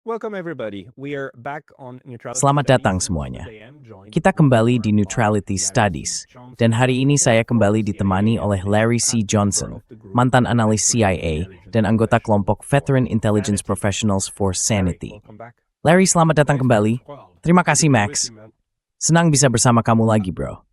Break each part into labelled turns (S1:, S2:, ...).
S1: Welcome everybody. We are back on Neutrality
S2: Selamat
S1: Studies.
S2: datang semuanya.
S1: Today I'm joined
S2: Kita
S1: by
S2: kembali di
S1: Larry
S2: Neutrality
S1: C.
S2: Studies,
S1: Johnson,
S2: dan hari ini saya kembali ditemani
S1: CIA
S2: oleh Larry C. Johnson, mantan analis CIA dan anggota kelompok Veteran Intelligence Professionals for Sanity.
S1: Welcome back.
S2: Larry, selamat datang kembali. Terima kasih, Max. Senang bisa bersama kamu lagi, bro.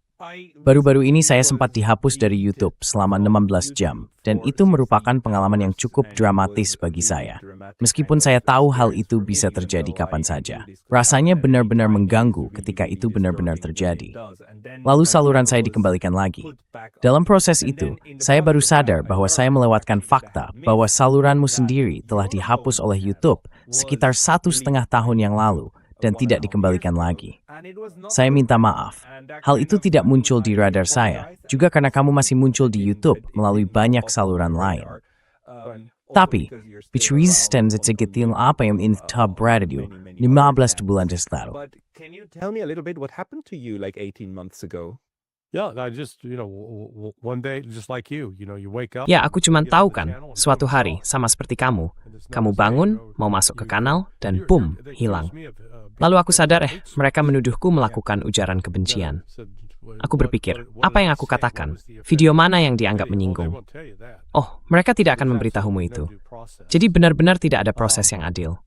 S2: Baru-baru ini saya sempat dihapus dari YouTube selama 16 jam, dan itu merupakan pengalaman yang cukup dramatis bagi saya. Meskipun saya tahu hal itu bisa terjadi kapan saja, rasanya benar-benar mengganggu ketika itu benar-benar terjadi. Lalu saluran saya dikembalikan lagi. Dalam proses itu, saya baru sadar bahwa saya melewatkan fakta bahwa saluranmu sendiri telah dihapus oleh YouTube sekitar 1,5 tahun yang lalu, dan tidak dikembalikan lagi. Saya minta maaf. Hal itu tidak muncul di radar saya, juga karena kamu masih muncul di YouTube melalui banyak saluran lain. Tapi, resistance kecil apa yang intab radio 15 bulan lalu.
S1: But can you tell me a little bit what happened to you like 18 months ago?
S3: Yeah, I just, one day, just like you wake up.
S4: Ya, aku cuma tahu kan, suatu hari, sama seperti kamu bangun, mau masuk ke kanal, dan boom, hilang. Lalu aku sadar, mereka menuduhku melakukan ujaran kebencian. Aku berpikir, apa yang aku katakan? Video mana yang dianggap menyinggung? Oh, mereka tidak akan memberitahumu itu. Jadi benar-benar tidak ada proses yang adil.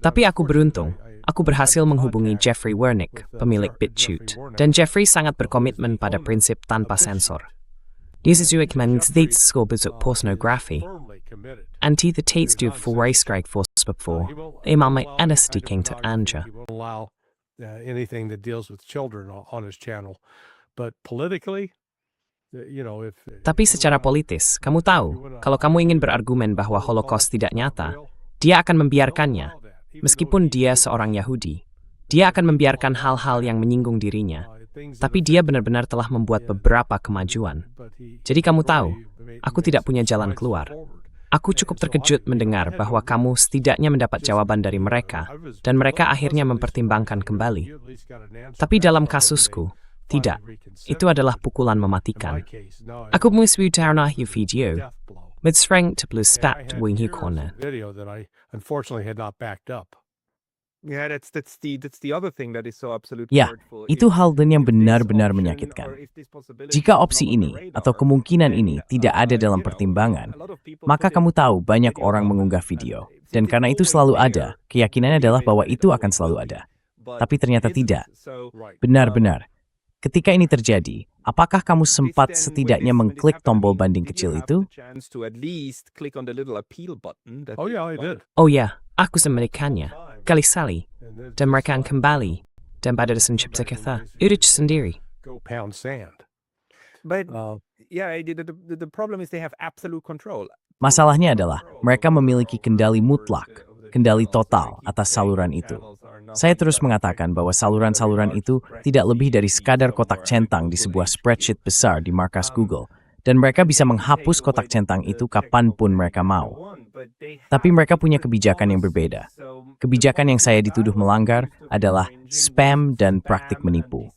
S4: Tapi aku beruntung, aku berhasil menghubungi Jeffrey Wernick, pemilik BitChute. Dan Jeffrey sangat berkomitmen pada prinsip tanpa sensor. Dia sesuai dengan skor bentuk pornografi. Anti the Tates do for race strike force before. Imam honesty king to Anja.
S3: He won't allow anything that deals with children on his channel. But politically, if...
S4: Tapi secara politis, kamu tahu, kalau kamu ingin berargumen bahwa Holocaust tidak nyata, dia akan membiarkannya, meskipun dia seorang Yahudi. Dia akan membiarkan hal-hal yang menyinggung dirinya. Tapi dia benar-benar telah membuat beberapa kemajuan. Jadi kamu tahu, aku tidak punya jalan keluar. Aku cukup terkejut mendengar bahwa kamu setidaknya mendapat jawaban dari mereka, dan mereka akhirnya mempertimbangkan kembali. Tapi dalam kasusku, tidak. Itu adalah pukulan mematikan. Aku mengusui tarnah video, med streng to blue spat wing corner.
S3: Video that I unfortunately had not backed up.
S1: Yeah, that's the other thing that is so absolutely
S2: Ya,
S1: hurtful.
S2: itu
S1: If
S2: hal dan yang
S1: this
S2: benar-benar
S1: option
S2: menyakitkan.
S1: or if this possibility
S2: Jika
S1: is
S2: opsi
S1: not on the
S2: ini
S1: radar,
S2: atau kemungkinan
S1: then,
S2: ini tidak ada dalam pertimbangan,
S1: a lot of people
S2: maka
S1: put
S2: kamu
S1: in
S2: tahu banyak
S1: videos
S2: orang
S1: up
S2: mengunggah
S1: and
S2: video.
S1: since
S2: Dan
S1: it's
S2: karena itu
S1: always
S2: selalu
S1: there,
S2: ada, keyakinannya adalah bahwa itu akan selalu ada.
S1: but
S2: Tapi ternyata
S1: it
S2: tidak.
S1: isn't. So,
S2: Benar-benar. Ketika ini terjadi, apakah kamu sempat setidaknya mengklik tombol banding kecil itu?
S3: Oh yeah, I did.
S4: Oh ya, aku semelikannya, kali-sali, dan mereka akan kembali, dan pada desenchip seketha, urut sendiri.
S3: Go pound sand.
S1: But
S3: Uh,
S1: yeah, the problem is they have absolute control.
S2: Masalahnya adalah mereka memiliki kendali mutlak, kendali total atas saluran itu. Saya terus mengatakan bahwa saluran-saluran itu tidak lebih dari sekadar kotak centang di sebuah spreadsheet besar di markas Google, dan mereka bisa menghapus kotak centang itu kapanpun mereka mau. Tapi mereka punya kebijakan yang berbeda. Kebijakan yang saya dituduh melanggar adalah spam dan praktik menipu.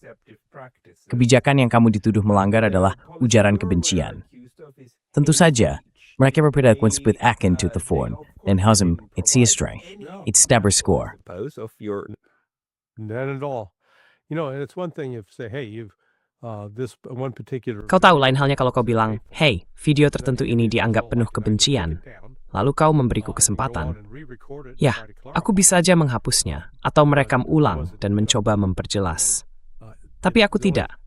S2: Kebijakan yang kamu dituduh melanggar adalah ujaran kebencian. Tentu saja, mereka berperilaku with akin to the phone, dan hazem it's strength, it's stabber score.
S3: Not at all. And it's one thing if say, hey, you've this one particular.
S4: Kau tahu lain halnya kalau kau bilang, hey, video tertentu ini dianggap penuh kebencian. Lalu kau memberiku kesempatan. Ya, aku bisa saja menghapusnya, atau merekam ulang dan mencoba memperjelas. Tapi aku tidak.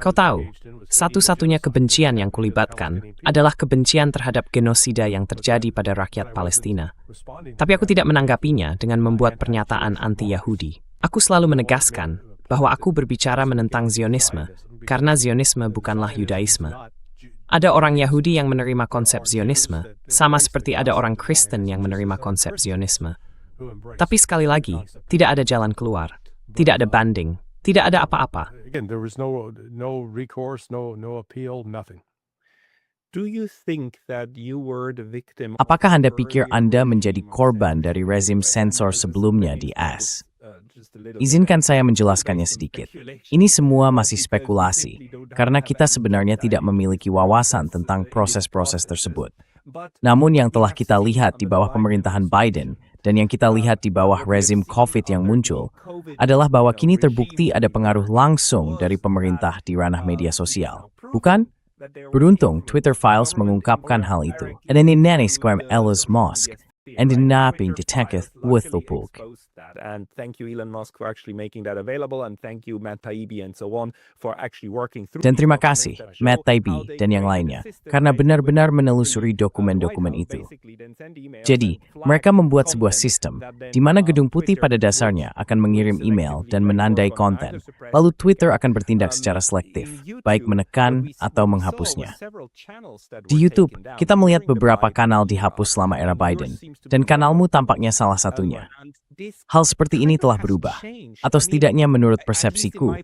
S4: Kau tahu, satu-satunya kebencian yang kulibatkan adalah kebencian terhadap genosida yang terjadi pada rakyat Palestina. Tapi aku tidak menanggapinya dengan membuat pernyataan anti-Yahudi. Aku selalu menegaskan bahwa aku berbicara menentang Zionisme, karena Zionisme bukanlah Yudaisme. Ada orang Yahudi yang menerima konsep Zionisme, sama seperti ada orang Kristen yang menerima konsep Zionisme. Tapi sekali lagi, tidak ada jalan keluar, tidak ada banding, tidak ada apa-apa.
S3: Again, there was no recourse, no appeal, nothing.
S1: Do you think that you were the victim?
S2: Apakah Anda pikir Anda menjadi korban dari rezim sensor sebelumnya di AS? Izinkan saya menjelaskannya sedikit. Ini semua masih spekulasi, karena kita sebenarnya tidak memiliki wawasan tentang proses-proses tersebut. Namun yang telah kita lihat di bawah pemerintahan Biden Dan yang kita lihat di bawah rezim COVID yang muncul adalah bahwa kini terbukti ada pengaruh langsung dari pemerintah di ranah media sosial. Bukan? Beruntung, Twitter Files mengungkapkan hal itu. Dan ini squam Elon Musk and dinaping detective with Lupuk.
S1: And thank you Elon Musk for actually making that available, and thank you Matt Taibbi and so on for actually working through.
S2: Dan terima kasih Matt Taibbi dan yang lainnya karena benar-benar menelusuri dokumen-dokumen itu. Jadi, mereka membuat sebuah sistem di mana Gedung Putih pada dasarnya akan mengirim email dan menandai konten. Lalu Twitter akan bertindak secara selektif, baik menekan atau menghapusnya. Di YouTube, kita melihat beberapa kanal dihapus selama era Biden, dan kanalmu tampaknya salah satunya. Hal seperti ini telah berubah, atau setidaknya menurut persepsiku,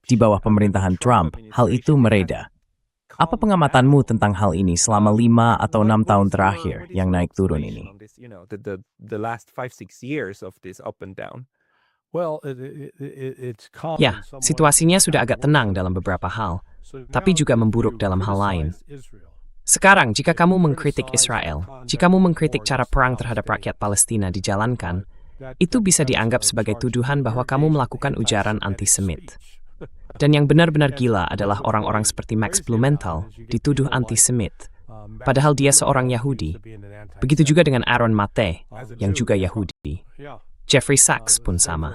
S2: di bawah pemerintahan Trump, hal itu mereda. Apa pengamatanmu tentang hal ini selama 5 atau 6 tahun terakhir yang naik turun ini?
S4: Ya, situasinya sudah agak tenang dalam beberapa hal, tapi juga memburuk dalam hal lain. Sekarang, jika kamu mengkritik Israel, jika kamu mengkritik cara perang terhadap rakyat Palestina dijalankan, itu bisa dianggap sebagai tuduhan bahwa kamu melakukan ujaran antisemit. Dan yang benar-benar gila adalah orang-orang seperti Max Blumenthal dituduh antisemit, padahal dia seorang Yahudi. Begitu juga dengan Aaron Mate, yang juga Yahudi. Jeffrey Sachs pun sama.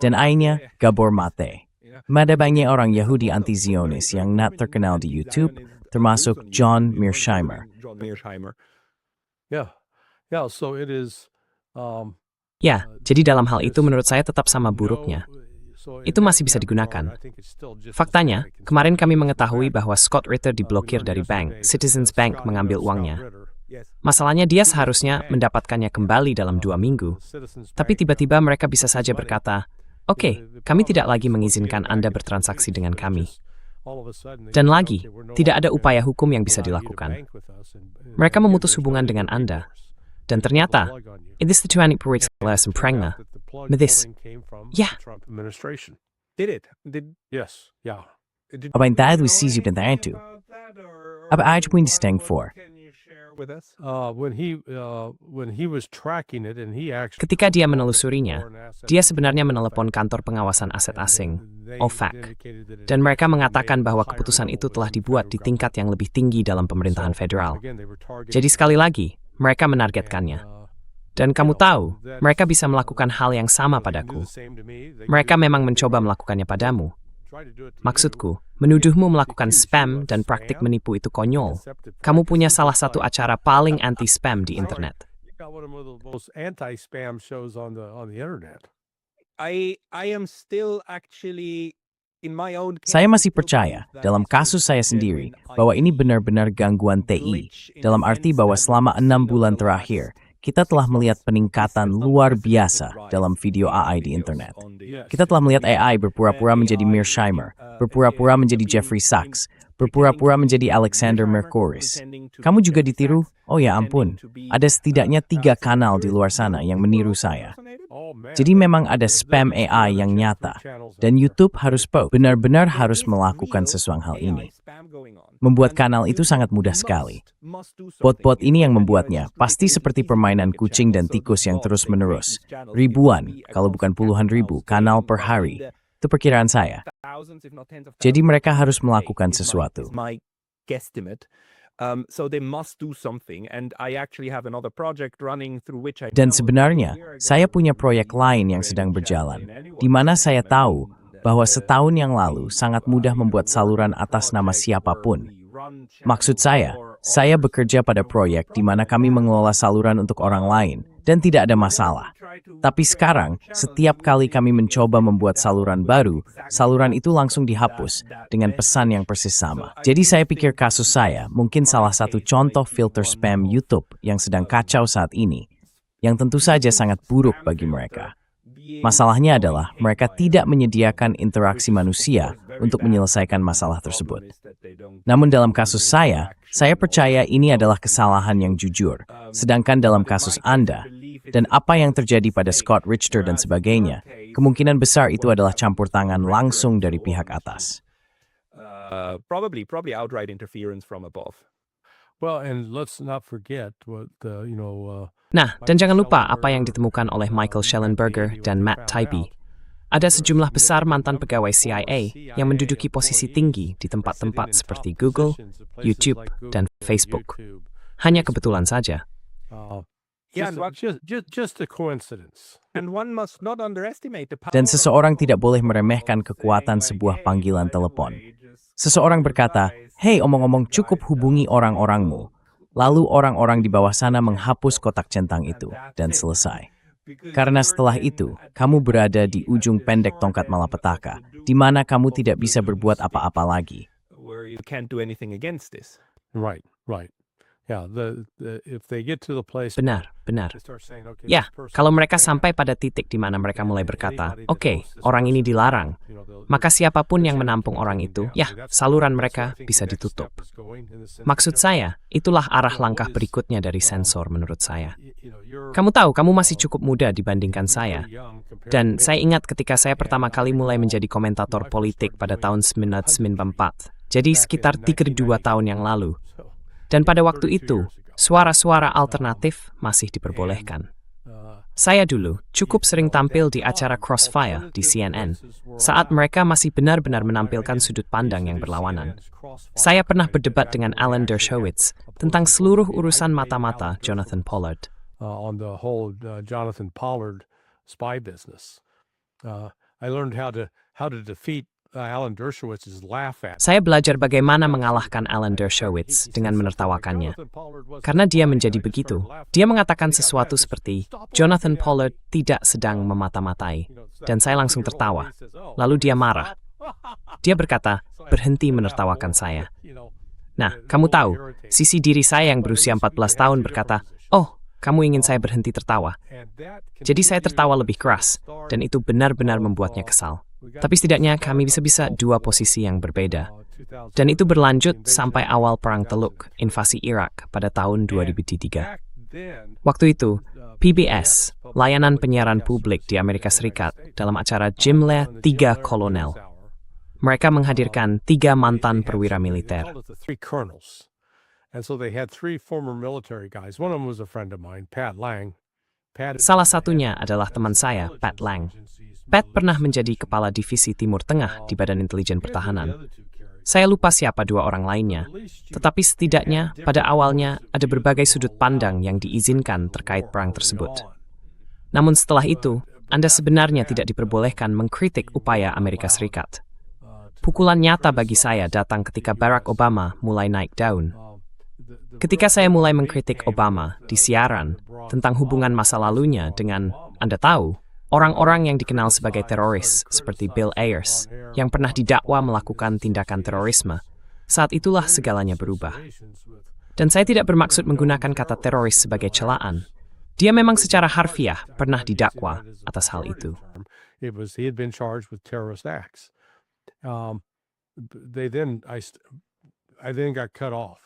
S2: Dan ayahnya Gabor Mate. Ada banyak orang Yahudi anti-Zionis yang terkenal di YouTube, termasuk John Mearsheimer.
S4: Ya, jadi dalam hal itu menurut saya tetap sama buruknya. Itu masih bisa digunakan. Faktanya, kemarin kami mengetahui bahwa Scott Ritter diblokir dari bank, Citizens Bank mengambil uangnya. Masalahnya dia seharusnya mendapatkannya kembali dalam 2 minggu. Tapi tiba-tiba mereka bisa saja berkata, "Oke, kami tidak lagi mengizinkan Anda bertransaksi dengan kami." Dan lagi, tidak ada upaya hukum yang bisa dilakukan. Mereka memutus hubungan dengan Anda. Dan ternyata, it is the tyrannic parades and prangna. Medis. Ya.
S2: Apa yang tahu sisi tentang itu? Apa aja pun distinct for?
S4: Ketika dia menelusurinya, dia sebenarnya menelepon kantor pengawasan aset asing, OFAC, dan mereka mengatakan bahwa keputusan itu telah dibuat di tingkat yang lebih tinggi dalam pemerintahan federal. Jadi sekali lagi, mereka menargetkannya. Dan kamu tahu, mereka bisa melakukan hal yang sama padaku. Mereka memang mencoba melakukannya padamu. Maksudku, menuduhmu melakukan spam dan praktik menipu itu konyol. Kamu punya salah satu acara paling anti-spam di internet.
S2: Saya masih percaya dalam kasus saya sendiri bahwa ini benar-benar gangguan TI, dalam arti bahwa selama 6 bulan terakhir, kita telah melihat peningkatan luar biasa dalam video AI di internet. Kita telah melihat AI berpura-pura menjadi Mearsheimer, berpura-pura menjadi Jeffrey Sachs, berpura-pura menjadi Alexander Mercouris. Kamu juga ditiru? Oh ya ampun, ada setidaknya 3 kanal di luar sana yang meniru saya. Jadi memang ada spam AI yang nyata, dan YouTube harus benar-benar harus melakukan sesuatu hal ini. Membuat kanal itu sangat mudah sekali. Bot-bot ini yang membuatnya pasti seperti permainan kucing dan tikus yang terus-menerus. Ribuan, kalau bukan puluhan ribu, kanal per hari. Itu perkiraan saya. Jadi mereka harus melakukan sesuatu. Dan sebenarnya, saya punya proyek lain yang sedang berjalan, di mana saya tahu bahwa setahun yang lalu sangat mudah membuat saluran atas nama siapapun. Maksud saya bekerja pada proyek di mana kami mengelola saluran untuk orang lain, dan tidak ada masalah. Tapi sekarang, setiap kali kami mencoba membuat saluran baru, saluran itu langsung dihapus dengan pesan yang persis sama. Jadi saya pikir kasus saya mungkin salah satu contoh filter spam YouTube yang sedang kacau saat ini, yang tentu saja sangat buruk bagi mereka. Masalahnya adalah mereka tidak menyediakan interaksi manusia untuk menyelesaikan masalah tersebut. Namun dalam kasus saya percaya ini adalah kesalahan yang jujur. Sedangkan dalam kasus Anda, dan apa yang terjadi pada Scott Richter dan sebagainya, kemungkinan besar itu adalah campur tangan langsung dari pihak atas.
S1: Probably outright interference from above.
S3: Well, and let's not forget what
S4: Nah, dan jangan lupa apa yang ditemukan oleh Michael Schellenberger dan Matt Taibbi. Ada sejumlah besar mantan pegawai CIA yang menduduki posisi tinggi di tempat-tempat seperti Google, YouTube, dan Facebook. Hanya kebetulan saja.
S3: Just a coincidence.
S1: And one must not underestimate the power
S2: Dan seseorang tidak boleh meremehkan kekuatan sebuah panggilan telepon. Seseorang berkata, "Hei, omong-omong cukup hubungi orang-orangmu." Lalu orang-orang di bawah sana menghapus kotak centang itu, dan selesai. Karena setelah itu, kamu berada di ujung pendek tongkat malapetaka, di mana kamu tidak bisa berbuat apa-apa lagi.
S1: where you can't do anything against this.
S3: Right. Yeah, if they get to the place
S4: Benar.
S3: they start saying, okay,
S4: Ya,
S3: this person
S4: kalau mereka
S3: is
S4: sampai pada titik di mana mereka mulai berkata, "Oke, orang ini dilarang," maka siapapun yang menampung orang itu, ya, saluran mereka bisa ditutup. Maksud saya, itulah arah langkah berikutnya dari sensor menurut saya. Kamu tahu, kamu masih cukup muda dibandingkan saya. Dan saya ingat ketika saya pertama kali mulai menjadi komentator politik pada tahun 1994. Jadi sekitar 32 tahun yang lalu. Dan pada waktu itu, suara-suara alternatif masih diperbolehkan. Saya dulu cukup sering tampil di acara Crossfire di CNN saat mereka masih benar-benar menampilkan sudut pandang yang berlawanan. Saya pernah berdebat dengan Alan Dershowitz tentang seluruh urusan mata-mata Jonathan Pollard.
S3: on the whole Jonathan Pollard spy business. I learned how to defeat Alan Dershowitz's laugh at.
S4: Saya belajar bagaimana mengalahkan Alan Dershowitz dengan menertawakannya. Karena dia menjadi begitu. Dia mengatakan sesuatu seperti, Jonathan Pollard tidak sedang memata-matai. Dan saya langsung tertawa. Lalu dia marah. Dia berkata, berhenti menertawakan saya. Nah, kamu tahu, sisi diri saya yang berusia 14 tahun berkata, oh, kamu ingin saya berhenti tertawa. Jadi saya tertawa lebih keras, dan itu benar-benar membuatnya kesal. Tapi setidaknya kami bisa-bisa dua posisi yang berbeda. Dan itu berlanjut sampai awal Perang Teluk, invasi Irak pada tahun 2003. Waktu itu, PBS, layanan penyiaran publik di Amerika Serikat, dalam acara Jimle 3 Kolonel. Mereka menghadirkan 3 mantan perwira militer.
S3: And so they had 3 former military guys. One of them was a friend of mine, Pat Lang.
S4: Salah satunya adalah teman saya, Pat Lang. Pat pernah menjadi kepala divisi Timur Tengah di Badan Intelijen Pertahanan. Saya lupa siapa 2 orang lainnya, tetapi setidaknya pada awalnya ada berbagai sudut pandang yang diizinkan terkait perang tersebut. Namun setelah itu, Anda sebenarnya tidak diperbolehkan mengkritik upaya Amerika Serikat. Pukulan nyata bagi saya datang ketika Barack Obama mulai naik daun. Ketika saya mulai mengkritik Obama di siaran tentang hubungan masa lalunya dengan, Anda tahu, orang-orang yang dikenal sebagai teroris seperti Bill Ayers yang pernah didakwa melakukan tindakan terorisme, saat itulah segalanya berubah. Dan saya tidak bermaksud menggunakan kata teroris sebagai celaan. Dia memang secara harfiah pernah didakwa atas hal itu.
S3: He had been charged with terrorist acts. I then got cut off.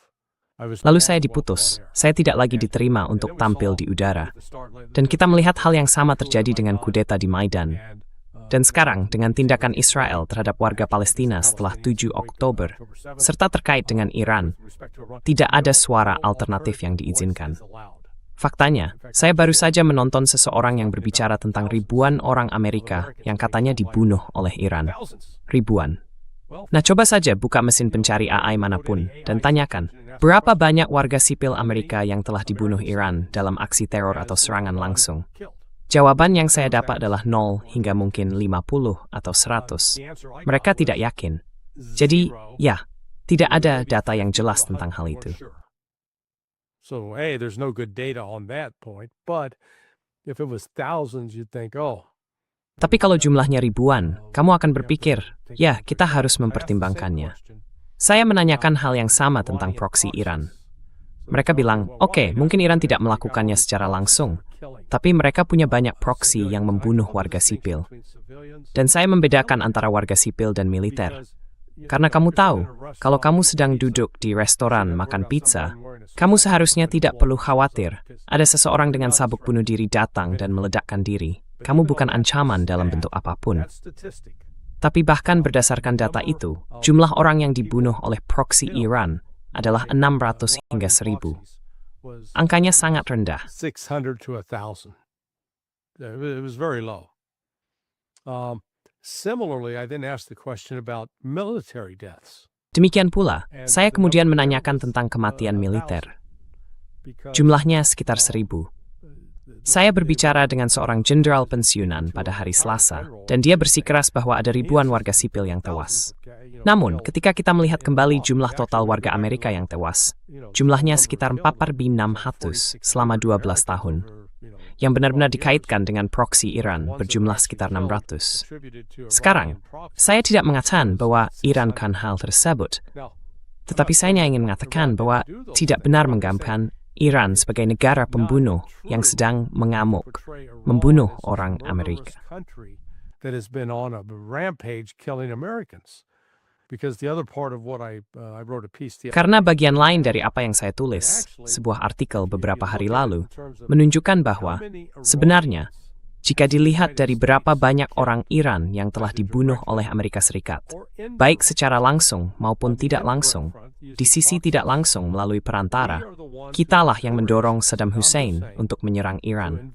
S4: Lalu saya diputus. Saya tidak lagi diterima untuk tampil di udara. Dan kita melihat hal yang sama terjadi dengan kudeta di Maidan. Dan sekarang dengan tindakan Israel terhadap warga Palestina setelah 7 Oktober, serta terkait dengan Iran, tidak ada suara alternatif yang diizinkan. Faktanya, saya baru saja menonton seseorang yang berbicara tentang ribuan orang Amerika yang katanya dibunuh oleh Iran. Ribuan. Nah, coba saja buka mesin pencari AI manapun dan tanyakan, berapa banyak warga sipil Amerika yang telah dibunuh Iran dalam aksi teror atau serangan langsung? Jawaban yang saya dapat adalah 0 hingga mungkin 50 atau 100. Mereka tidak yakin. Jadi, ya, tidak ada data yang jelas tentang hal itu.
S3: So, hey, there's no good data on that point, but if it was thousands, you'd think, oh.
S4: Tapi kalau jumlahnya ribuan, kamu akan berpikir, ya, kita harus mempertimbangkannya. Saya menanyakan hal yang sama tentang proksi Iran. Mereka bilang, oke, mungkin Iran tidak melakukannya secara langsung, tapi mereka punya banyak proksi yang membunuh warga sipil. Dan saya membedakan antara warga sipil dan militer. Karena kamu tahu, kalau kamu sedang duduk di restoran makan pizza, kamu seharusnya tidak perlu khawatir ada seseorang dengan sabuk bunuh diri datang dan meledakkan diri. Kamu bukan ancaman dalam bentuk apapun. Tapi bahkan berdasarkan data itu, jumlah orang yang dibunuh oleh proksi Iran adalah 600 hingga 1.000. Angkanya sangat rendah.
S3: 600 to 1,000. It was very low. Similarly, I then asked the question about military deaths.
S4: Demikian pula, saya kemudian menanyakan tentang kematian militer. Jumlahnya sekitar 1.000. Saya berbicara dengan seorang jenderal pensiunan pada hari Selasa, dan dia bersikeras bahwa ada ribuan warga sipil yang tewas. Namun, ketika kita melihat kembali jumlah total warga Amerika yang tewas, jumlahnya sekitar 4.600 selama 12 tahun. Yang benar-benar dikaitkan dengan proksi Iran berjumlah sekitar 600. Sekarang, saya tidak mengatakan bahwa Iran kan hal tersebut, tetapi saya hanya ingin mengatakan bahwa tidak benar menggambarkan Iran sebagai negara pembunuh yang sedang mengamuk, membunuh orang Amerika.
S3: That has been on a rampage killing Americans. Because the other part of what I wrote a piece.
S4: Karena bagian lain dari apa yang saya tulis, sebuah artikel beberapa hari lalu, menunjukkan bahwa sebenarnya jika dilihat dari berapa banyak orang Iran yang telah dibunuh oleh Amerika Serikat, baik secara langsung maupun tidak langsung, di sisi tidak langsung melalui perantara, kitalah yang mendorong Saddam Hussein untuk menyerang Iran.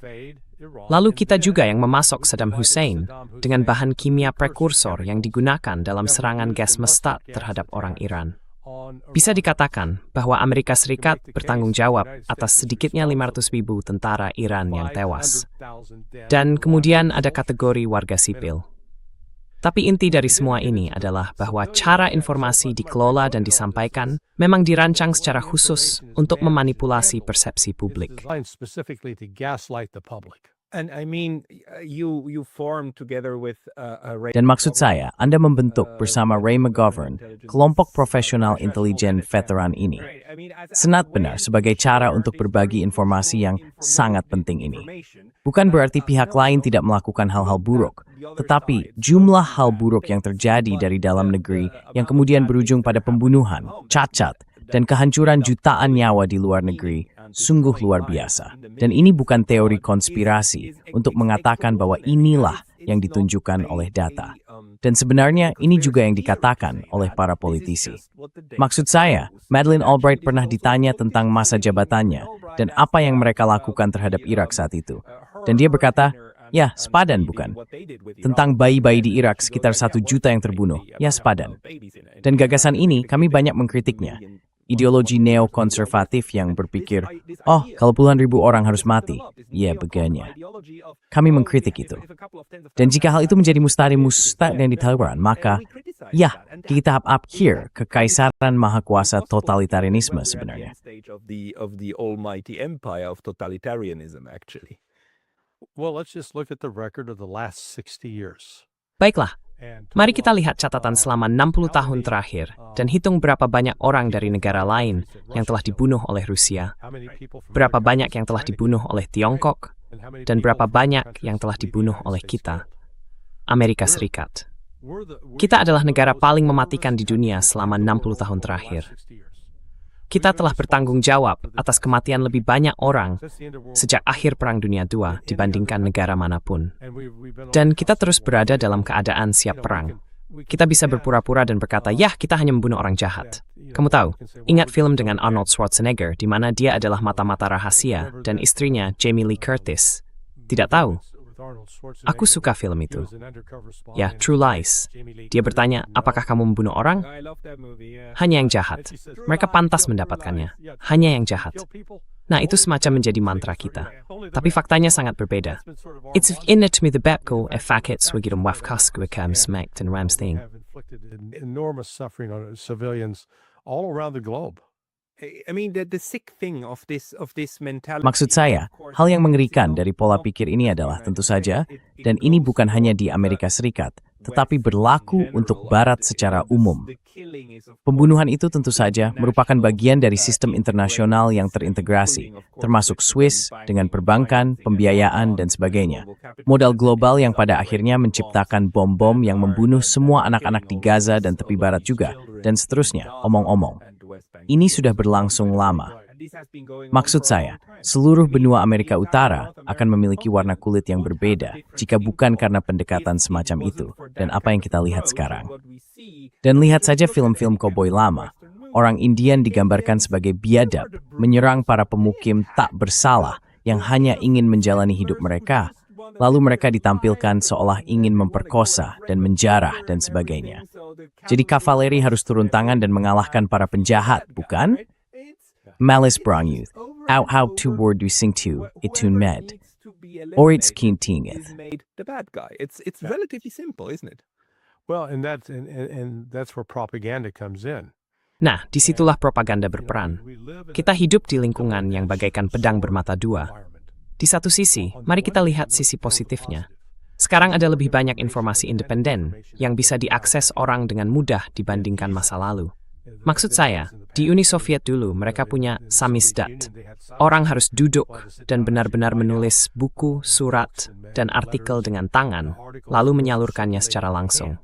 S4: Lalu kita juga yang memasok Saddam Hussein dengan bahan kimia prekursor yang digunakan dalam serangan gas Mustad terhadap orang Iran. Bisa dikatakan bahwa Amerika Serikat bertanggung jawab atas sedikitnya 500.000 tentara Iran yang tewas. Dan kemudian ada kategori warga sipil. Tapi inti dari semua ini adalah bahwa cara informasi dikelola dan disampaikan memang dirancang secara khusus untuk memanipulasi persepsi publik.
S2: Dan maksud saya, Anda membentuk bersama Ray McGovern, kelompok profesional intelijen veteran ini. Senat benar sebagai cara untuk berbagi informasi yang sangat penting ini. Bukan berarti pihak lain tidak melakukan hal-hal buruk, tetapi jumlah hal buruk yang terjadi dari dalam negeri yang kemudian berujung pada pembunuhan, cacat, dan kehancuran jutaan nyawa di luar negeri sungguh luar biasa. Dan ini bukan teori konspirasi untuk mengatakan bahwa inilah yang ditunjukkan oleh data. Dan sebenarnya ini juga yang dikatakan oleh para politisi. Maksud saya, Madeleine Albright pernah ditanya tentang masa jabatannya dan apa yang mereka lakukan terhadap Irak saat itu. Dan dia berkata, ya, sepadan bukan? Tentang bayi-bayi di Irak sekitar 1 juta yang terbunuh. Ya, sepadan. Dan gagasan ini kami banyak mengkritiknya. Ideologi neokonservatif yang berpikir, oh, kalau puluhan ribu orang harus mati. Ya, beganya. Kami mengkritik itu. Dan jika hal itu menjadi mustahil dan ditawarkan, maka, ya, kita up here kekaisaran maha kuasa totalitarianisme sebenarnya.
S3: Well, let's just look at the record of the last 60 years.
S4: Baiklah, mari kita lihat catatan selama 60 tahun terakhir dan hitung berapa banyak orang dari negara lain yang telah dibunuh oleh Rusia, berapa banyak yang telah dibunuh oleh Tiongkok, dan berapa banyak yang telah dibunuh oleh kita, Amerika Serikat. Kita adalah negara paling mematikan di dunia selama 60 tahun terakhir. Kita telah bertanggung jawab atas kematian lebih banyak orang sejak akhir Perang Dunia II dibandingkan negara manapun. Dan kita terus berada dalam keadaan siap perang. Kita bisa berpura-pura dan berkata, ya, kita hanya membunuh orang jahat. Kamu tahu, ingat film dengan Arnold Schwarzenegger di mana dia adalah mata-mata rahasia dan istrinya Jamie Lee Curtis. Tidak tahu. Aku suka film itu. Ya, True Lies. Dia bertanya, apakah kamu membunuh orang? Hanya yang jahat. Mereka pantas mendapatkannya. Hanya yang jahat. Nah, itu semacam menjadi mantra kita. Tapi faktanya sangat berbeda. It's innate me the bepko effakets wigirum wafkaskwickam smekt and ramsting.
S3: Enormous suffering on civilians all around the globe.
S2: Maksud saya, hal yang mengerikan dari pola pikir ini adalah tentu saja, dan ini bukan hanya di Amerika Serikat, tetapi berlaku untuk Barat secara umum. Pembunuhan itu tentu saja merupakan bagian dari sistem internasional yang terintegrasi, termasuk Swiss dengan perbankan, pembiayaan, dan sebagainya. Modal global yang pada akhirnya menciptakan bom-bom yang membunuh semua anak-anak di Gaza dan tepi barat juga, dan seterusnya, omong-omong. Ini sudah berlangsung lama. Maksud saya, seluruh benua Amerika Utara akan memiliki warna kulit yang berbeda jika bukan karena pendekatan semacam itu dan apa yang kita lihat sekarang. Dan lihat saja film-film koboi lama. Orang Indian digambarkan sebagai biadab, menyerang para pemukim tak bersalah yang hanya ingin menjalani hidup mereka. Lalu mereka ditampilkan seolah ingin memperkosa dan menjarah dan sebagainya. Jadi kavaleri harus turun tangan dan mengalahkan para penjahat, bukan? Malice Brong Youth, out how to word du sing to, itun med. Or it's keen tingeth.
S1: The bad guy. It's relatively simple, isn't it?
S3: Well, and that's where propaganda comes in.
S4: Nah, disitulah propaganda berperan. Kita hidup di lingkungan yang bagaikan pedang bermata dua. Di satu sisi, mari kita lihat sisi positifnya. Sekarang ada lebih banyak informasi independen yang bisa diakses orang dengan mudah dibandingkan masa lalu. Maksud saya, di Uni Soviet dulu mereka punya samizdat. Orang harus duduk dan benar-benar menulis buku, surat, dan artikel dengan tangan, lalu menyalurkannya secara langsung.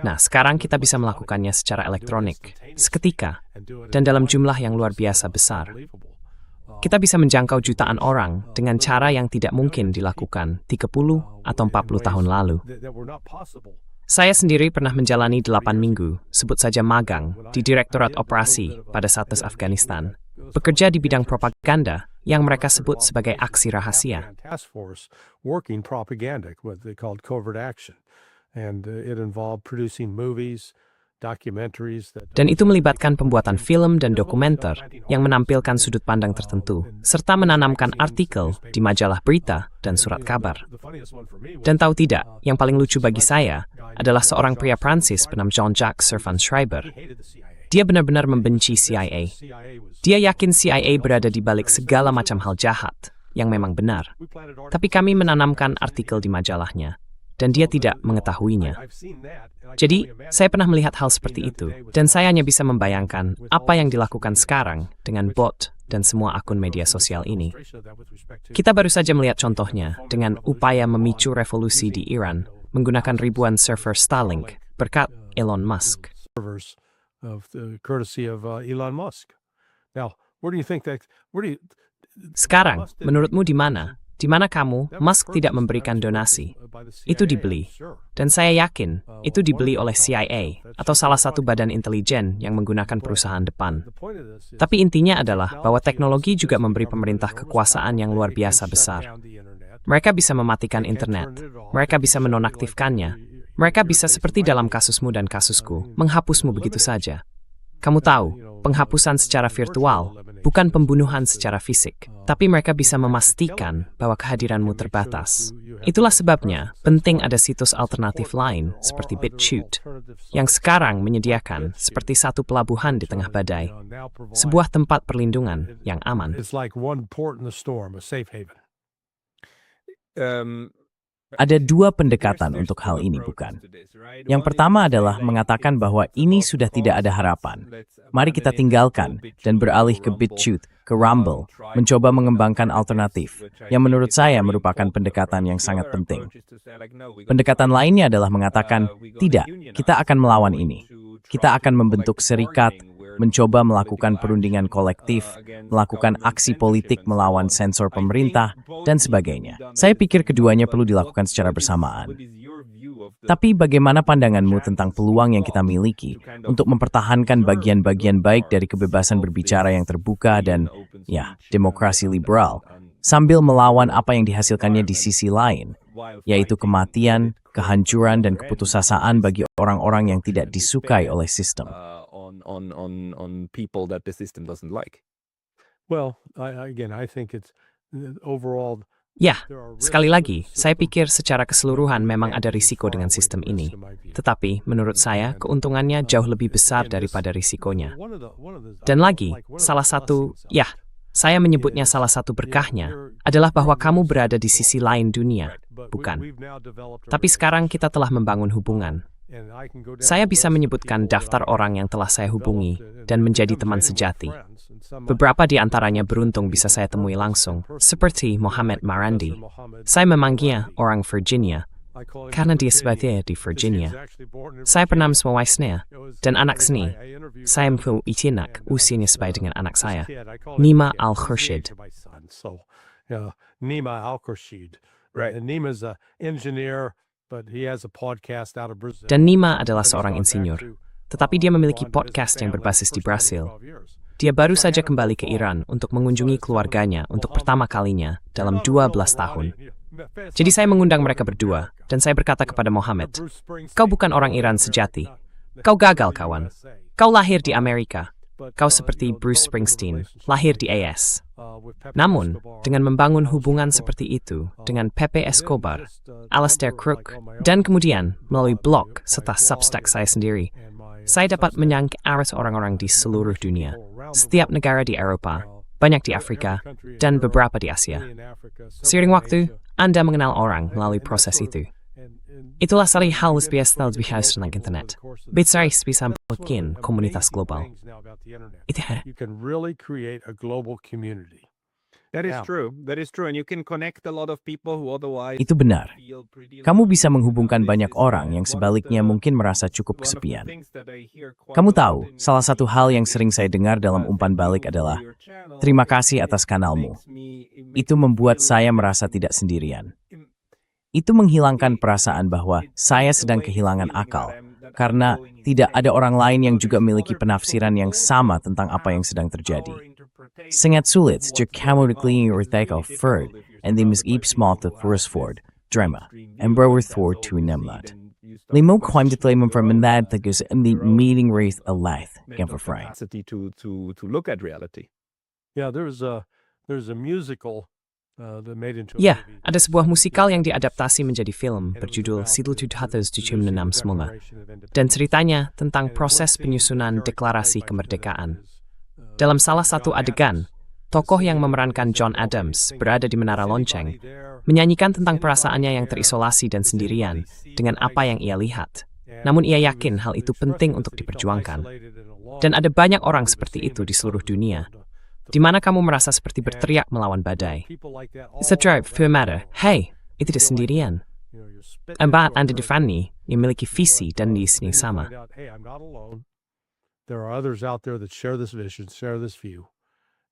S4: Nah, sekarang kita bisa melakukannya secara elektronik, seketika, dan dalam jumlah yang luar biasa besar. Kita bisa menjangkau jutaan orang dengan cara yang tidak mungkin dilakukan 30 atau 40 tahun lalu. Saya sendiri pernah menjalani 8 minggu, sebut saja magang, di Direktorat Operasi pada Satgas Afghanistan, bekerja di bidang propaganda yang mereka sebut sebagai aksi rahasia. Dan itu melibatkan pembuatan film dan dokumenter yang menampilkan sudut pandang tertentu, serta menanamkan artikel di majalah berita dan surat kabar. Dan tahu tidak, yang paling lucu bagi saya adalah seorang pria Prancis bernama Jean-Jacques Servan Schreiber. Dia benar-benar membenci CIA. Dia yakin CIA berada di balik segala macam hal jahat, yang memang benar. Tapi kami menanamkan artikel di majalahnya, dan dia tidak mengetahuinya. Jadi, saya pernah melihat hal seperti itu, dan saya hanya bisa membayangkan apa yang dilakukan sekarang dengan bot dan semua akun media sosial ini. Kita baru saja melihat contohnya dengan upaya memicu revolusi di Iran menggunakan ribuan server Starlink berkat Elon Musk. Sekarang, menurutmu di mana? Di mana kamu, Musk tidak memberikan donasi? Itu dibeli. Dan saya yakin, itu dibeli oleh CIA atau salah satu badan intelijen yang menggunakan perusahaan depan. Tapi intinya adalah bahwa teknologi juga memberi pemerintah kekuasaan yang luar biasa besar. Mereka bisa mematikan internet, mereka bisa menonaktifkannya, mereka bisa seperti dalam kasusmu dan kasusku, menghapusmu begitu saja. Kamu tahu, penghapusan secara virtual bukan pembunuhan secara fisik, tapi mereka bisa memastikan bahwa kehadiranmu terbatas. Itulah sebabnya penting ada situs alternatif lain seperti BitChute, yang sekarang menyediakan seperti satu pelabuhan di tengah badai, sebuah tempat perlindungan yang aman.
S2: Ada dua pendekatan untuk hal ini, bukan? Yang pertama adalah mengatakan bahwa ini sudah tidak ada harapan. Mari kita tinggalkan dan beralih ke BitChute, ke Rumble, mencoba mengembangkan alternatif, yang menurut saya merupakan pendekatan yang sangat penting. Pendekatan lainnya adalah mengatakan, tidak, kita akan melawan ini. Kita akan membentuk serikat, mencoba melakukan perundingan kolektif, melakukan aksi politik melawan sensor pemerintah, dan sebagainya. Saya pikir keduanya perlu dilakukan secara bersamaan. Tapi bagaimana pandanganmu tentang peluang yang kita miliki untuk mempertahankan bagian-bagian baik dari kebebasan berbicara yang terbuka dan, demokrasi liberal, sambil melawan apa yang dihasilkannya di sisi lain, yaitu kematian, kehancuran, dan keputusasaan bagi orang-orang yang tidak disukai oleh sistem.
S1: On people that the system doesn't like.
S3: Well, I think it's overall.
S4: Ya, sekali lagi, saya pikir secara keseluruhan memang ada risiko dengan sistem ini. Tetapi, menurut saya, keuntungannya jauh lebih besar daripada risikonya. Dan lagi, saya menyebutnya salah satu berkahnya, adalah bahwa kamu berada di sisi lain dunia, bukan? Tapi sekarang kita telah membangun hubungan. Saya bisa menyebutkan daftar orang yang telah saya hubungi dan menjadi teman sejati. Beberapa di antaranya beruntung bisa saya temui langsung, seperti Mohammed Marandi. Saya memanggilnya orang Virginia, karena dia sebagai di Virginia. Saya pernah mewawancarinya, dan anak seni. Saya mengitinak usianya sesuai dengan anak saya, Nima Al-Khurshid.
S3: Nima Al-Khurshid. Nima's an engineer.
S4: Dan Nima adalah seorang insinyur. tetapi dia memiliki podcast yang berbasis di Brasil. Dia baru saja kembali ke Iran untuk mengunjungi keluarganya untuk pertama kalinya dalam 12 tahun. Jadi saya mengundang mereka berdua, dan saya berkata kepada Mohammed, "Kau bukan orang Iran sejati. Kau gagal, kawan. Kau lahir di Amerika. Kau seperti Bruce Springsteen, lahir di AS. Namun, dengan membangun hubungan seperti itu dengan Pepe Escobar, Alastair Crook, dan kemudian melalui blog serta Substack saya sendiri, saya dapat menyangkut arus orang-orang di seluruh dunia, setiap negara di Eropa, banyak di Afrika, dan beberapa di Asia. Seiring waktu, Anda mengenal orang melalui proses itu. Itulah sari hal biasa lebih harus tentang internet. Besar bisa bikin komunitas global. Itu
S3: You can really create a global community.
S1: That is true. That is true. And you can connect a lot of people who otherwise
S2: Itu benar.
S1: feel pretty
S2: Kamu
S1: alone.
S2: bisa menghubungkan
S1: This
S2: banyak
S1: is,
S2: orang yang
S1: one of
S2: sebaliknya
S1: the-
S2: mungkin merasa cukup
S1: one of the
S2: kesepian.
S1: things that I hear quite
S2: Kamu
S1: a lot
S2: tahu,
S1: in
S2: salah satu hal yang
S1: videos
S2: sering saya dengar dalam
S1: that
S2: umpan
S1: you
S2: balik
S1: for
S2: adalah,
S1: your channel,
S2: "Terima kasih
S1: it
S2: atas kanalmu."
S1: makes me- it makes
S2: Itu
S1: me
S2: membuat
S1: feel
S2: saya
S1: like
S2: merasa tidak sendirian.
S1: im-
S2: Itu menghilangkan perasaan bahwa saya sedang kehilangan akal, karena tidak ada orang lain yang juga memiliki penafsiran yang sama tentang apa yang sedang terjadi. Sangat sulit sejak kamu dikelilingi Ortega Ferd, and di Miss Small to Forsford, Drama, and Brower Thor to Nemlat. Limo klaim telah mempermendad tegus di meeting wraith a lath, yang for frame.
S1: capacity to look at reality.
S3: Yeah, there's a musical that made into a
S4: Ya,
S3: movie.
S4: ada sebuah musikal yang diadaptasi menjadi film berjudul Situtud Hatters di Menenam Semula. Dan ceritanya tentang proses penyusunan deklarasi kemerdekaan. Dalam salah satu adegan, tokoh yang memerankan John Adams berada di menara lonceng, menyanyikan tentang perasaannya yang terisolasi dan sendirian dengan apa yang ia lihat. Namun ia yakin hal itu penting untuk diperjuangkan. Dan ada banyak orang seperti itu di seluruh dunia, di mana kamu merasa seperti berteriak melawan badai. It's a drive, matter. Hey, itu tidak sendirian. Empat Anda di Fanny yang memiliki visi dan misi yang sama.
S3: Hey, I'm not alone. There are others out there that share this vision, share this view.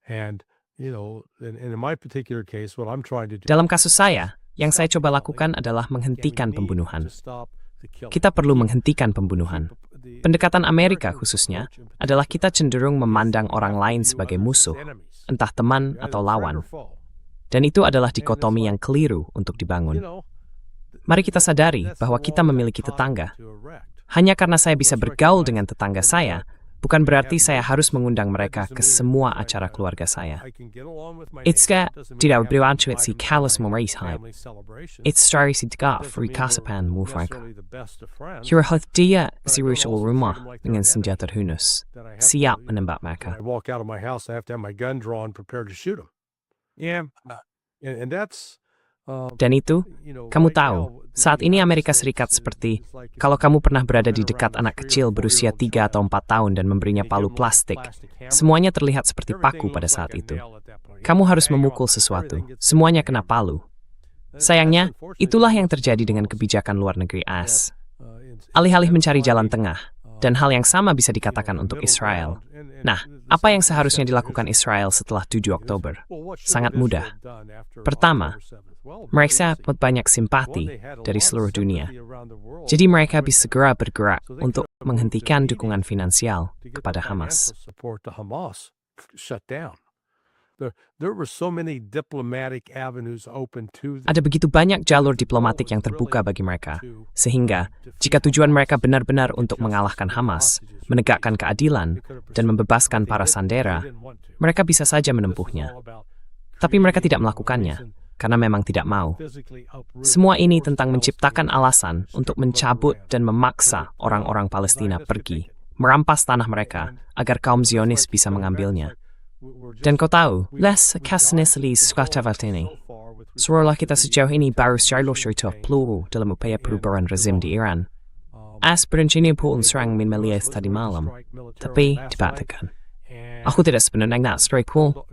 S3: And, and in my particular case, what I'm trying to do...
S4: Dalam kasus saya, yang saya coba lakukan adalah menghentikan pembunuhan. Kita perlu menghentikan pembunuhan. Pendekatan Amerika khususnya adalah kita cenderung memandang orang lain sebagai musuh, entah teman atau lawan. Dan itu adalah dikotomi yang keliru untuk dibangun. Mari kita sadari bahwa kita memiliki tetangga. Hanya karena saya bisa bergaul dengan tetangga saya, bukan berarti saya harus mengundang mereka ke semua acara keluarga saya. It's tidak berlaku si callous memories hype. It's story si tegak free kasapan mufrank. Hirahat dia si rushal rumah dengan senjata hunus. Siap menembak mereka.
S3: I walk out of my house, I have to have my gun drawn, prepared to shoot them.
S1: Yeah.
S3: And that's...
S4: Dan itu, kamu tahu, saat ini Amerika Serikat seperti kalau kamu pernah berada di dekat anak kecil berusia 3 atau 4 tahun dan memberinya palu plastik, semuanya terlihat seperti paku pada saat itu. Kamu harus memukul sesuatu, semuanya kena palu. Sayangnya, itulah yang terjadi dengan kebijakan luar negeri AS. Alih-alih mencari jalan tengah, dan hal yang sama bisa dikatakan untuk Israel. Nah, apa yang seharusnya dilakukan Israel setelah 7 Oktober? Sangat mudah. Pertama, mereka dapat banyak simpati dari seluruh dunia. Jadi mereka bisa segera bergerak untuk menghentikan dukungan finansial kepada Hamas.
S3: There were so many diplomatic avenues open to them.
S4: Ada begitu banyak jalur diplomatik yang terbuka bagi mereka, sehingga jika tujuan mereka benar-benar untuk mengalahkan Hamas, menegakkan keadilan, dan membebaskan para sandera, mereka bisa saja menempuhnya. Tapi mereka tidak melakukannya, karena memang tidak mau. Semua ini tentang menciptakan alasan untuk mencabut dan memaksa orang-orang Palestina pergi, merampas tanah mereka, agar kaum Zionis bisa mengambilnya. Dan kau tahu, les kasnesli skatavatini. Seolah kita sejauh ini baru secara syaitu peluru dalam upaya perubahan rezim di Iran. As berencana pun serang min Melias tadi malam, tapi dibatalkan. Aku tidak sebenarnya nak strike pull.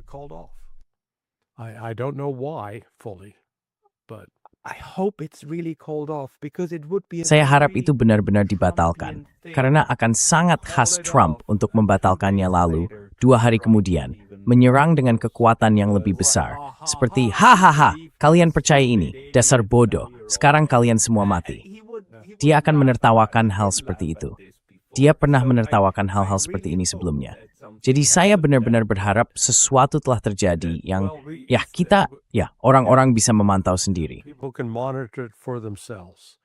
S3: I don't know why fully, but
S1: I hope it's really called off because it would be.
S2: Saya harap itu benar-benar dibatalkan, karena akan sangat khas Trump untuk membatalkannya lalu, 2 hari kemudian, menyerang dengan kekuatan yang lebih besar. Seperti, hahaha, kalian percaya ini, dasar bodoh, sekarang kalian semua mati. Dia akan menertawakan hal seperti itu. dia pernah menertawakan hal-hal seperti ini sebelumnya. Jadi saya benar-benar berharap sesuatu telah terjadi yang orang-orang bisa memantau sendiri.
S3: People can monitor it for themselves.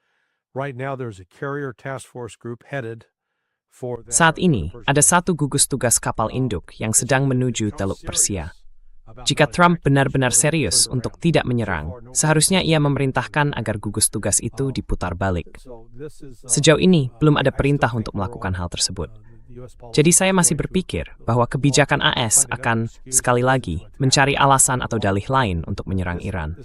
S3: Right now there's a carrier task force group headed for that.
S4: Saat ini, ada satu gugus tugas kapal induk yang sedang menuju Teluk Persia. Jika Trump benar-benar serius untuk tidak menyerang, seharusnya ia memerintahkan agar gugus tugas itu diputar balik. Sejauh ini, belum ada perintah untuk melakukan hal tersebut. Jadi saya masih berpikir bahwa kebijakan AS akan, sekali lagi, mencari alasan atau dalih lain untuk menyerang Iran.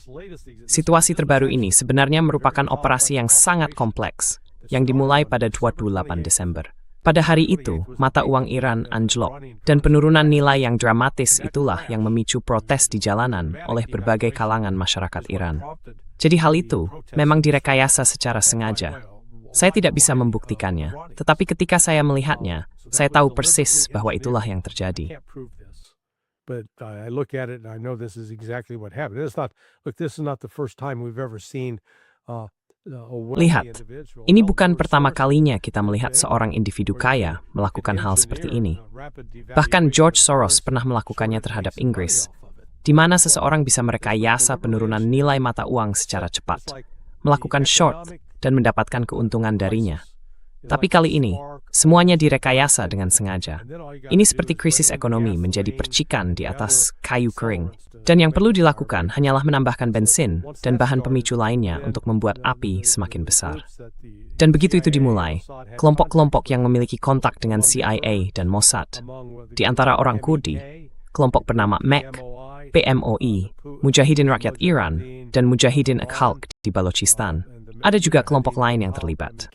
S4: Situasi terbaru ini sebenarnya merupakan operasi yang sangat kompleks, yang dimulai pada 28 Desember. Pada hari itu, mata uang Iran anjlok, dan penurunan nilai yang dramatis itulah yang memicu protes di jalanan oleh berbagai kalangan masyarakat Iran. Jadi hal itu memang direkayasa secara sengaja. Saya tidak bisa membuktikannya, tetapi ketika saya melihatnya, saya tahu persis bahwa itulah yang terjadi.
S3: But I look at it and I know this is exactly what happened. This is not the first time we've ever seen
S4: Lihat, ini bukan pertama kalinya kita melihat seorang individu kaya melakukan hal seperti ini. Bahkan George Soros pernah melakukannya terhadap Inggris, di mana seseorang bisa merekayasa penurunan nilai mata uang secara cepat, melakukan short, dan mendapatkan keuntungan darinya. Tapi kali ini, semuanya direkayasa dengan sengaja. Ini seperti krisis ekonomi menjadi percikan di atas kayu kering. Dan yang perlu dilakukan hanyalah menambahkan bensin dan bahan pemicu lainnya untuk membuat api semakin besar. Dan begitu itu dimulai, kelompok-kelompok yang memiliki kontak dengan CIA dan Mossad, di antara orang Kurdi, kelompok bernama MEK, PMOI, Mujahidin Rakyat Iran, dan Mujahidin Al-Khalq di Balochistan. Ada juga kelompok lain yang terlibat.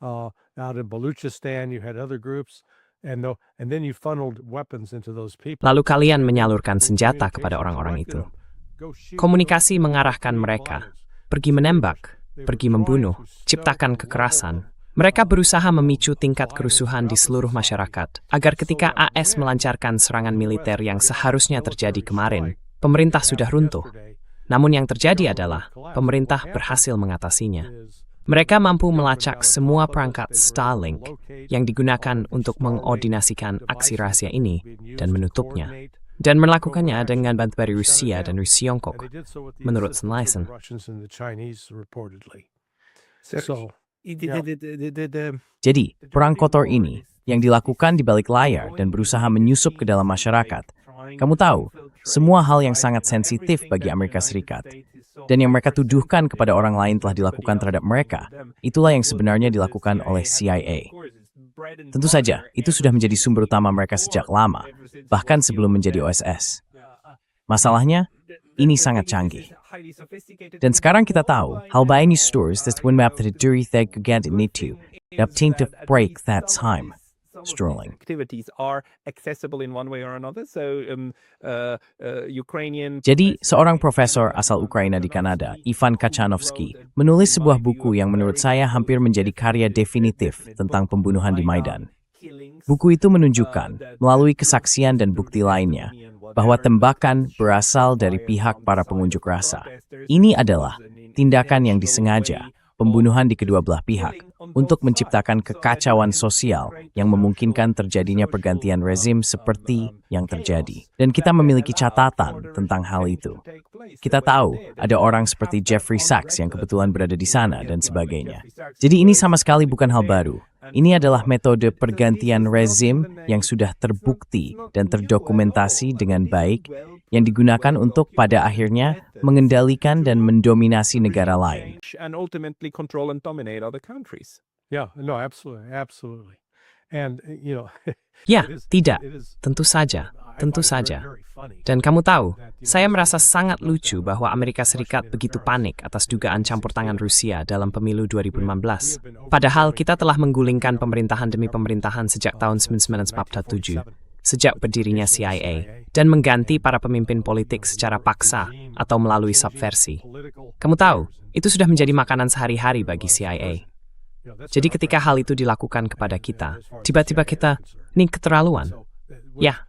S3: Out in Balochistan, you had other groups. And then you funneled weapons into those people.
S4: Lalu kalian menyalurkan senjata kepada orang-orang itu. Komunikasi mengarahkan mereka, pergi menembak, pergi membunuh, ciptakan kekerasan. Mereka berusaha memicu tingkat kerusuhan di seluruh masyarakat, agar ketika AS melancarkan serangan militer yang seharusnya terjadi kemarin, pemerintah sudah runtuh. Namun yang terjadi adalah, pemerintah berhasil mengatasinya. Mereka mampu melacak semua perangkat Starlink yang digunakan untuk mengordinasikan aksi rahasia ini dan menutupnya. Dan melakukannya dengan bantuan dari Rusia dan Tiongkok, menurut Sennleisen.
S2: Jadi, perang kotor ini yang dilakukan di balik layar dan berusaha menyusup ke dalam masyarakat, kamu tahu, semua hal yang sangat sensitif bagi Amerika Serikat. Dan yang mereka tuduhkan kepada orang lain telah dilakukan terhadap mereka, itulah yang sebenarnya dilakukan oleh CIA. Tentu saja, itu sudah menjadi sumber utama mereka sejak lama, bahkan sebelum menjadi OSS. Masalahnya, ini sangat canggih. Dan sekarang kita tahu, halbei stores that when map that duri theg again need to obtain to break that time. Sterling.
S1: Activities are accessible in one way or another. So, Ukrainian.
S2: Jadi, seorang profesor asal Ukraina di Kanada, Ivan Kachanovsky, menulis sebuah buku yang menurut saya hampir menjadi karya definitif tentang pembunuhan di Maidan. Buku itu menunjukkan, melalui kesaksian dan bukti lainnya, bahwa tembakan berasal dari pihak para pengunjuk rasa. Ini adalah tindakan yang disengaja, pembunuhan di kedua belah pihak, untuk menciptakan kekacauan sosial yang memungkinkan terjadinya pergantian rezim seperti yang terjadi. Dan kita memiliki catatan tentang hal itu. Kita tahu ada orang seperti Jeffrey Sachs yang kebetulan berada di sana dan sebagainya. Jadi ini sama sekali bukan hal baru. Ini adalah metode pergantian rezim yang sudah terbukti dan terdokumentasi dengan baik yang digunakan untuk pada akhirnya mengendalikan dan mendominasi negara lain.
S1: And ultimately control and dominate other countries.
S3: Yeah, no, absolutely. And,
S4: Ya, tidak. Tentu saja. Dan kamu tahu, saya merasa sangat lucu bahwa Amerika Serikat begitu panik atas dugaan campur tangan Rusia dalam pemilu 2015. Padahal kita telah menggulingkan pemerintahan demi pemerintahan sejak tahun 1947, sejak berdirinya CIA, dan mengganti para pemimpin politik secara paksa atau melalui subversi. Kamu tahu, itu sudah menjadi makanan sehari-hari bagi CIA. Jadi ketika hal itu dilakukan kepada kita, tiba-tiba kita, ini keterlaluan. Ya,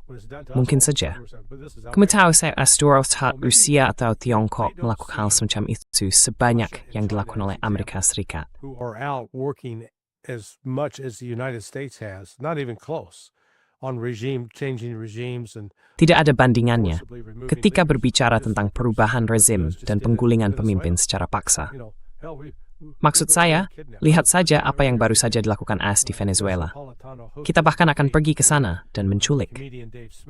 S4: mungkin saja. Kamu tahu saya Rusia atau Tiongkok melakukan hal semacam itu sebanyak yang dilakukan oleh Amerika Serikat.
S3: who are out working as much as the United States has, not even close, on changing regimes and
S4: Tidak ada bandingannya
S3: forcibly removing
S4: ketika
S3: leaders.
S4: berbicara tentang perubahan rezim dan penggulingan pemimpin secara paksa.
S3: You know, hell,
S4: Maksud saya, lihat saja apa yang baru saja dilakukan AS di Venezuela. Kita bahkan akan pergi ke sana dan menculik.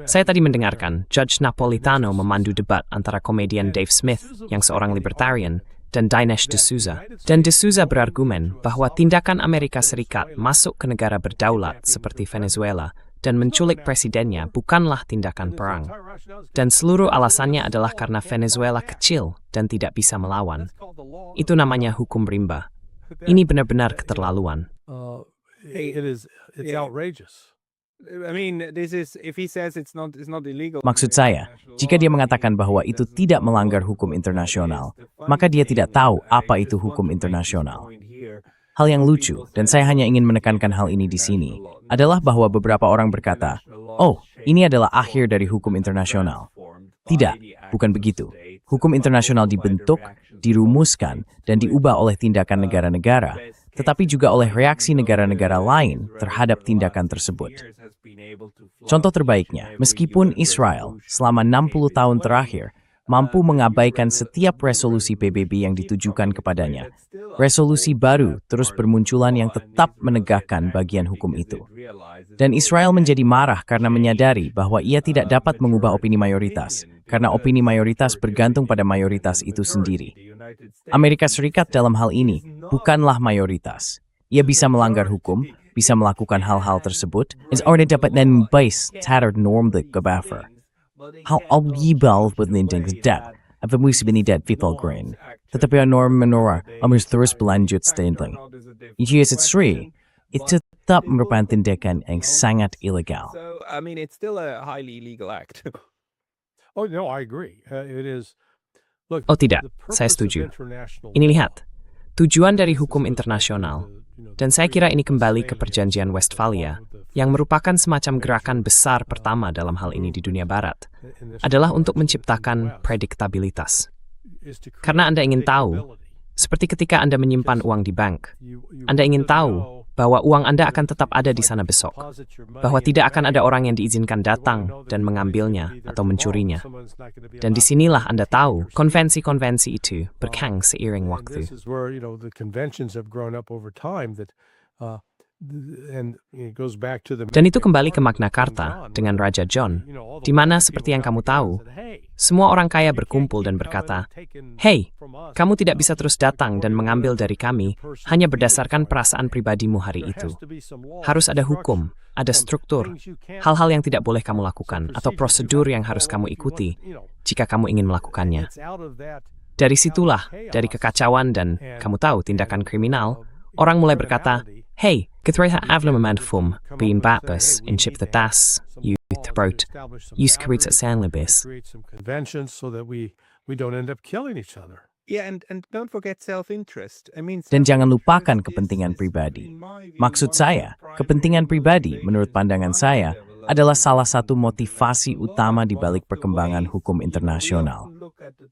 S4: Saya tadi mendengarkan Judge Napolitano memandu debat antara komedian Dave Smith yang seorang libertarian dan Dinesh D'Souza. Dan D'Souza berargumen bahwa tindakan Amerika Serikat masuk ke negara berdaulat seperti Venezuela dan menculik presidennya bukanlah tindakan perang. Dan seluruh alasannya adalah karena Venezuela kecil dan tidak bisa melawan. Itu namanya hukum rimba. Ini benar-benar keterlaluan.
S3: It's outrageous.
S1: I mean, if he says it's not illegal.
S2: Maksud saya, jika dia mengatakan bahwa itu tidak melanggar hukum internasional, maka dia tidak tahu apa itu hukum internasional. Hal yang lucu, dan saya hanya ingin menekankan hal ini di sini, adalah bahwa beberapa orang berkata, "Oh, ini adalah akhir dari hukum internasional." Tidak, bukan begitu. Hukum internasional dibentuk, dirumuskan, dan diubah oleh tindakan negara-negara, tetapi juga oleh reaksi negara-negara lain terhadap tindakan tersebut. Contoh terbaiknya, meskipun Israel selama 60 tahun terakhir mampu mengabaikan setiap resolusi PBB yang ditujukan kepadanya, resolusi baru terus bermunculan yang tetap menegakkan bagian hukum itu. Dan Israel menjadi marah karena menyadari bahwa ia tidak dapat mengubah opini mayoritas, karena opini mayoritas bergantung pada mayoritas itu sendiri. Amerika Serikat dalam hal ini bukanlah mayoritas. Ia bisa melanggar hukum, bisa melakukan hal-hal tersebut, seorang dapat membahas tattered norm the gabafer. How audibel peninding debt, apa musim ini debt vital grain. Tetapi norm menora, harus terus berlanjut standing. Yes, it's free. Itu tetap merupakan tindakan yang sangat ilegal.
S1: So, I mean, it's still a highly illegal act.
S3: Oh no, I agree. It is. Look,
S4: Oh tidak,
S3: the purpose
S4: saya
S3: of
S4: setuju.
S3: international
S4: Ini
S3: law
S4: lihat, tujuan dari hukum
S3: is
S4: internasional,
S3: to,
S4: dan saya kira ini kembali ke perjanjian Westphalia, yang merupakan semacam gerakan besar pertama dalam hal ini di dunia barat, adalah untuk menciptakan prediktabilitas. Karena Anda ingin tahu, seperti ketika Anda menyimpan uang di bank, Anda ingin tahu bahwa uang Anda akan tetap ada di sana besok, bahwa tidak akan ada orang yang diizinkan datang dan mengambilnya atau mencurinya. Dan disinilah Anda tahu konvensi-konvensi itu berkembang seiring waktu.
S3: This is where, the conventions have grown up over time that and it goes back to the
S4: Dan itu kembali ke Magna Carta dengan Raja John, di mana seperti yang kamu tahu, semua orang kaya berkumpul dan berkata, "Hei, kamu tidak bisa terus datang dan mengambil dari kami hanya berdasarkan perasaan pribadimu hari itu. Harus ada hukum, ada struktur, hal-hal yang tidak boleh kamu lakukan, atau prosedur yang harus kamu ikuti jika kamu ingin melakukannya." Dari situlah, dari kekacauan dan, kamu tahu, tindakan kriminal, orang mulai berkata, "Hei, ketika avleman fum, being bapus, in chip the das, you throat, use creates a sound libis."
S3: create some conventions so that we don't end up killing each other.
S1: Yeah, and don't forget self-interest. I mean,
S2: Dan jangan lupakan kepentingan pribadi. Maksud saya, kepentingan pribadi, menurut pandangan saya, adalah salah satu motivasi utama di balik perkembangan hukum internasional.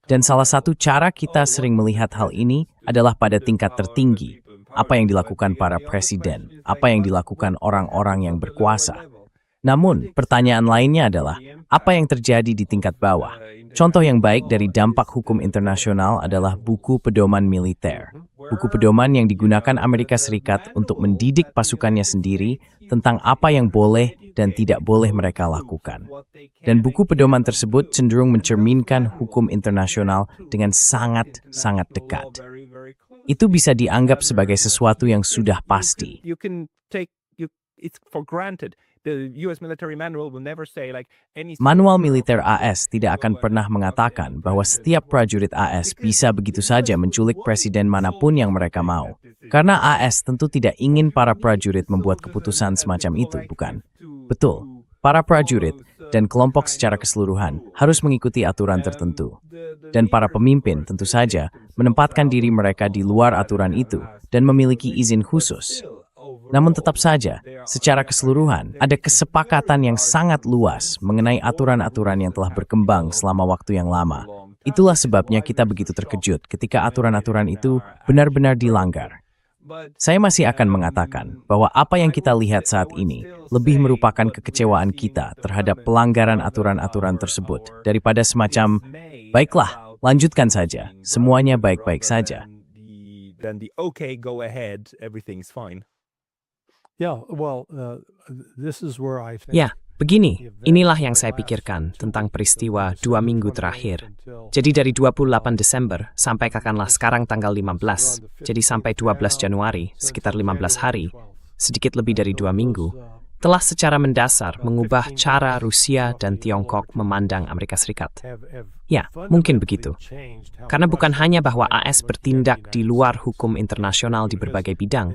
S2: Dan salah satu cara kita sering melihat hal ini adalah pada tingkat tertinggi, apa yang dilakukan para presiden, apa yang dilakukan orang-orang yang berkuasa. Namun, pertanyaan lainnya adalah, apa yang terjadi di tingkat bawah? Contoh yang baik dari dampak hukum internasional adalah buku pedoman militer. Buku pedoman yang digunakan Amerika Serikat untuk mendidik pasukannya sendiri tentang apa yang boleh dan tidak boleh mereka lakukan. Dan buku pedoman tersebut cenderung mencerminkan hukum internasional dengan sangat-sangat dekat. Itu bisa dianggap sebagai sesuatu yang sudah pasti.
S1: It's for granted. The US military manual will never say like any.
S2: Manual militer AS tidak akan pernah mengatakan bahwa setiap prajurit AS bisa begitu saja menculik presiden manapun yang mereka mau. Karena AS tentu tidak ingin para prajurit membuat keputusan semacam itu, bukan? Betul. Para prajurit dan kelompok secara keseluruhan harus mengikuti aturan tertentu. Dan para pemimpin tentu saja menempatkan diri mereka di luar aturan itu dan memiliki izin khusus. Namun tetap saja, secara keseluruhan, ada kesepakatan yang sangat luas mengenai aturan-aturan yang telah berkembang selama waktu yang lama. Itulah sebabnya kita begitu terkejut ketika aturan-aturan itu benar-benar dilanggar. Saya masih akan mengatakan bahwa apa yang kita lihat saat ini lebih merupakan kekecewaan kita terhadap pelanggaran aturan-aturan tersebut daripada semacam, baiklah, lanjutkan saja, semuanya baik-baik saja.
S1: Then the okay, go ahead, everything's fine.
S3: Yeah, well, this is where I think
S4: Ya, begini, inilah yang saya pikirkan tentang peristiwa 2 minggu terakhir. Jadi dari 28 Desember sampai katakanlah sekarang tanggal 15, jadi sampai 12 Januari, sekitar 15 hari, sedikit lebih dari 2 minggu, telah secara mendasar mengubah cara Rusia dan Tiongkok memandang Amerika Serikat. Ya, mungkin begitu. Karena bukan hanya bahwa AS bertindak di luar hukum internasional di berbagai bidang,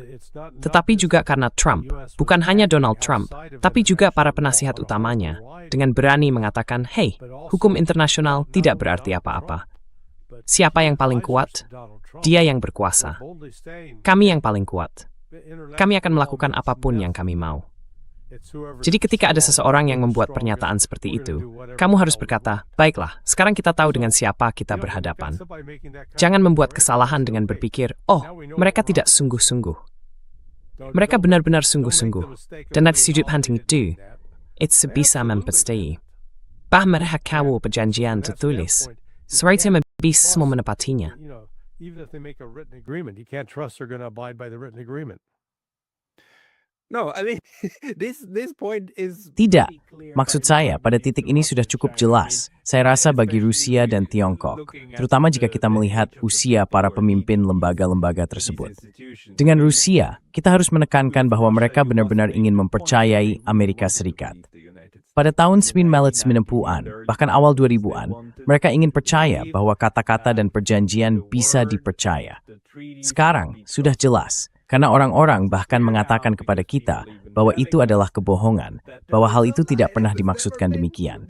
S4: tetapi juga karena Trump, bukan hanya Donald Trump, tapi juga para penasihat utamanya, dengan berani mengatakan, hey, hukum internasional tidak berarti apa-apa. Siapa yang paling kuat? Dia yang berkuasa. Kami yang paling kuat. Kami akan melakukan apapun yang kami mau. Jadi ketika ada seseorang yang membuat pernyataan seperti itu, kamu harus berkata, baiklah, sekarang kita tahu dengan siapa kita berhadapan. Jangan membuat kesalahan dengan berpikir, oh, mereka tidak sungguh-sungguh. Mereka benar-benar sungguh-sungguh. Dan nanti sudut pandang itu, itu sebisa mempercayai. Bah mereka kawal perjanjian tertulis, serta bisa menepatinya.
S3: even if they make a written agreement, you can't trust they're going to abide by the written agreement.
S1: No, I mean, this point is
S2: Tidak. Maksud saya, pada titik ini sudah cukup jelas. Saya rasa bagi Rusia dan Tiongkok, terutama jika kita melihat usia para pemimpin lembaga-lembaga tersebut. Dengan Rusia, kita harus menekankan bahwa mereka benar-benar ingin mempercayai Amerika Serikat. Pada tahun 1990-an, bahkan awal 2000-an, mereka ingin percaya bahwa kata-kata dan perjanjian bisa dipercaya. Sekarang, sudah jelas. Karena orang-orang bahkan mengatakan kepada kita bahwa itu adalah kebohongan, bahwa hal itu tidak pernah dimaksudkan demikian.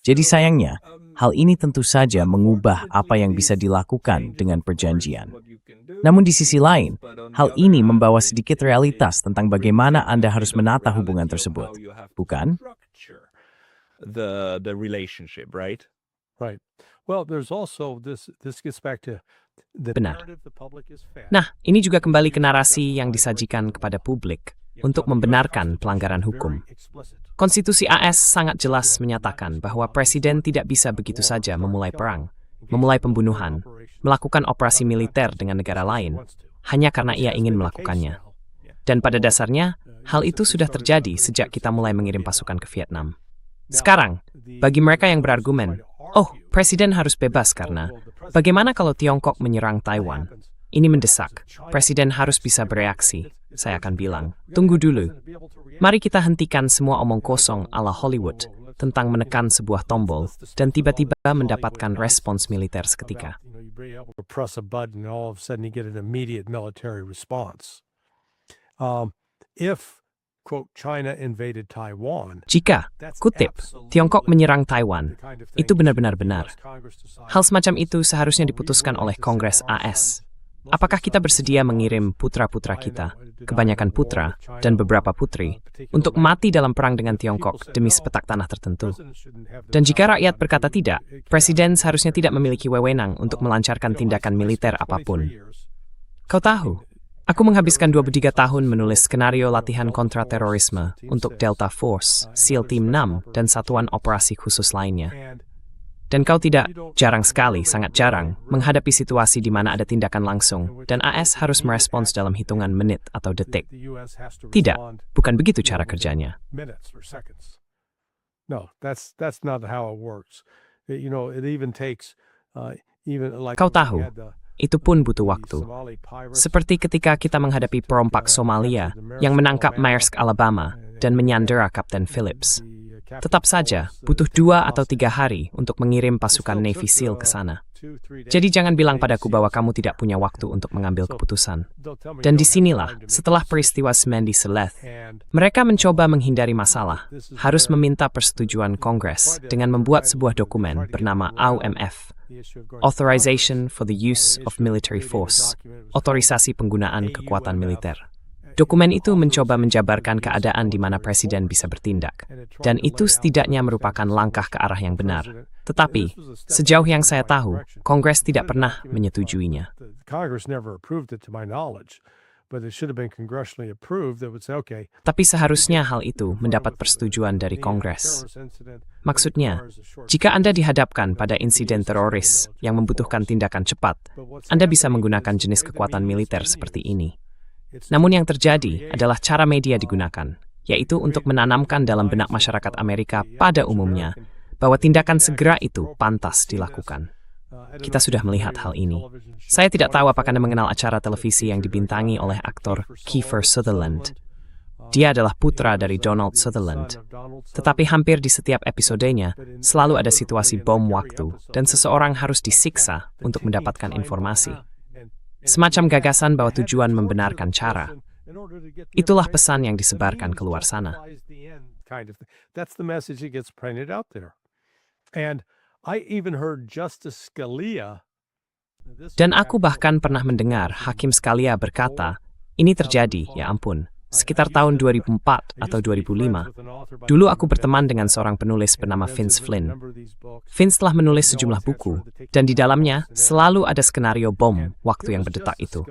S2: Jadi sayangnya, hal ini tentu saja mengubah apa yang bisa dilakukan dengan perjanjian. Namun di sisi lain, hal ini membawa sedikit realitas tentang bagaimana Anda harus menata hubungan tersebut, bukan?
S1: The relationship, right?
S3: Right. Well, there's also this gets back to the
S4: Benar.
S3: narrative the public is fed.
S4: Nah, ini juga kembali ke narasi yang disajikan kepada publik untuk membenarkan pelanggaran hukum.
S3: Very explicit.
S4: Konstitusi AS sangat jelas menyatakan bahwa presiden tidak bisa begitu saja memulai perang, memulai pembunuhan, melakukan operasi militer dengan negara lain, hanya karena ia ingin melakukannya. Dan pada dasarnya, hal itu sudah terjadi sejak kita mulai mengirim pasukan ke Vietnam. Sekarang, bagi mereka yang berargumen, oh, presiden harus bebas karena, bagaimana kalau Tiongkok menyerang Taiwan? Ini mendesak. Presiden harus bisa bereaksi. Saya akan bilang, tunggu dulu. Mari kita hentikan semua omong kosong ala Hollywood tentang menekan sebuah tombol dan tiba-tiba mendapatkan respons militer seketika.
S3: You be able to press a button and all of a sudden you get an immediate military response. If, quote, China invaded Taiwan,
S4: Jika,
S3: that's
S4: kutip,
S3: absolutely
S4: Tiongkok menyerang Taiwan,
S3: the kind of
S4: itu
S3: thing
S4: benar-benar
S3: the
S4: benar.
S3: US Congress decides.
S4: Hal semacam itu seharusnya diputuskan oleh Kongres AS. Apakah kita bersedia mengirim putra-putra kita, kebanyakan putra dan beberapa putri, untuk mati dalam perang dengan Tiongkok demi sepetak tanah tertentu? Dan jika rakyat berkata tidak, presiden seharusnya tidak memiliki wewenang untuk melancarkan tindakan militer apapun. Kau tahu, aku menghabiskan 23 tahun menulis skenario latihan kontraterorisme untuk Delta Force, SEAL Team 6, dan satuan operasi khusus lainnya. Dan kau tidak, jarang sekali, sangat jarang, menghadapi situasi di mana ada tindakan langsung, dan AS harus merespons dalam hitungan menit atau detik. Tidak, bukan begitu cara kerjanya.
S3: Minutes or seconds. No, that's not how it works. You know, it even takes even like
S4: Kau tahu,
S3: we had the
S4: itu pun butuh waktu.
S3: Somali pirates
S4: Seperti ketika kita menghadapi perompak Somalia yang menangkap Maersk Alabama dan menyandera Kapten Phillips. Tetap saja, butuh 2 atau 3 hari untuk mengirim pasukan Navy SEAL ke sana. Jadi jangan bilang padaku bahwa kamu tidak punya waktu untuk mengambil keputusan. Dan disinilah, setelah peristiwa Smendi Seleth, mereka mencoba menghindari masalah, harus meminta persetujuan Kongres dengan membuat sebuah dokumen bernama AUMF, Authorization for the Use of Military Force, otorisasi penggunaan kekuatan militer. Dokumen itu mencoba menjabarkan keadaan di mana presiden bisa bertindak, dan itu setidaknya merupakan langkah ke arah yang benar. Tetapi, sejauh yang saya tahu, Kongres tidak pernah menyetujuinya.
S3: Congress never approved it to my knowledge. but it should have been congressionally approved that would say, okay.
S4: Tapi seharusnya hal itu mendapat persetujuan dari Kongres. Maksudnya, jika Anda dihadapkan pada insiden teroris yang membutuhkan tindakan cepat, Anda bisa menggunakan jenis kekuatan militer seperti ini. Namun yang terjadi adalah cara media digunakan, yaitu untuk menanamkan dalam benak masyarakat Amerika pada umumnya bahwa tindakan segera itu pantas dilakukan. Kita sudah melihat hal ini. Saya tidak tahu apakah Anda mengenal acara televisi yang dibintangi oleh aktor Kiefer Sutherland. Dia adalah putra dari Donald Sutherland. Tetapi hampir di setiap episodenya, selalu ada situasi bom waktu dan seseorang harus disiksa untuk mendapatkan informasi. Semacam gagasan bahwa tujuan membenarkan cara. Itulah pesan yang disebarkan keluar sana.
S3: That's the message that gets printed out there. And I even heard Justice Scalia.
S4: Dan aku bahkan pernah mendengar Hakim Scalia berkata, ini terjadi, ya ampun, sekitar tahun 2004 atau 2005. Dulu aku berteman dengan seorang penulis bernama Vince Flynn. Vince telah menulis sejumlah buku, dan di dalamnya selalu ada skenario bom waktu yang berdetak itu.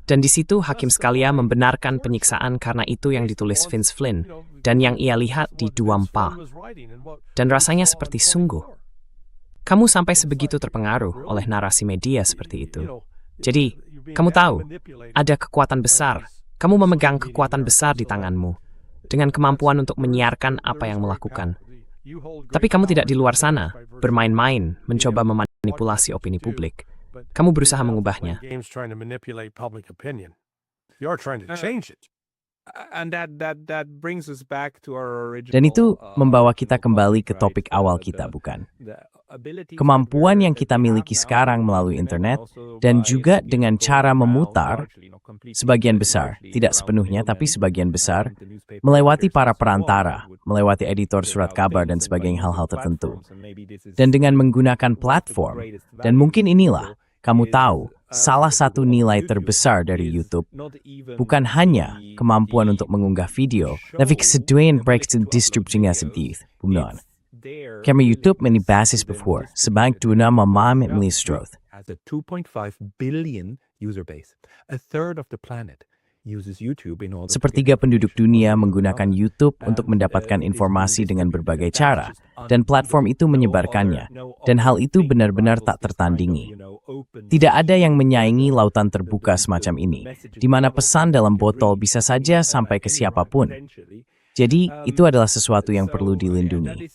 S4: Dan di situ Hakim Scalia membenarkan penyiksaan karena itu yang ditulis Vince Flynn, dan yang ia lihat di Duampa. Dan rasanya seperti sungguh. Kamu sampai sebegitu terpengaruh oleh narasi media seperti itu. Jadi, kamu tahu, ada kekuatan besar. Kamu memegang kekuatan besar di tanganmu, dengan kemampuan untuk menyiarkan apa yang melakukan. Tapi kamu tidak di luar sana, bermain-main, mencoba memanipulasi opini publik. Kamu berusaha mengubahnya.
S2: Dan itu membawa kita kembali ke topik awal kita, bukan? Kemampuan yang kita miliki sekarang melalui internet dan juga dengan cara memutar, sebagian besar, tidak sepenuhnya tapi sebagian besar, melewati para perantara, melewati editor surat kabar dan sebagainya hal-hal tertentu. Dan dengan menggunakan platform, dan mungkin inilah, kamu tahu, salah satu nilai terbesar dari YouTube bukan hanya kemampuan untuk mengunggah video, tapi kesediaan breaks and distribusinya sedikit, bukan? Karena YouTube many basis before, sebanyak 2,5 miliar stroth.
S1: Has a 2.5 billion user base. A third of the planet uses YouTube in order.
S2: Sepertiga penduduk dunia menggunakan YouTube untuk mendapatkan informasi dengan berbagai cara, dan platform itu menyebarkannya. Dan hal itu benar-benar tak tertandingi. Tidak ada yang menyaingi lautan terbuka semacam ini, di mana pesan dalam botol bisa saja sampai ke siapapun. Jadi, itu adalah sesuatu yang perlu dilindungi.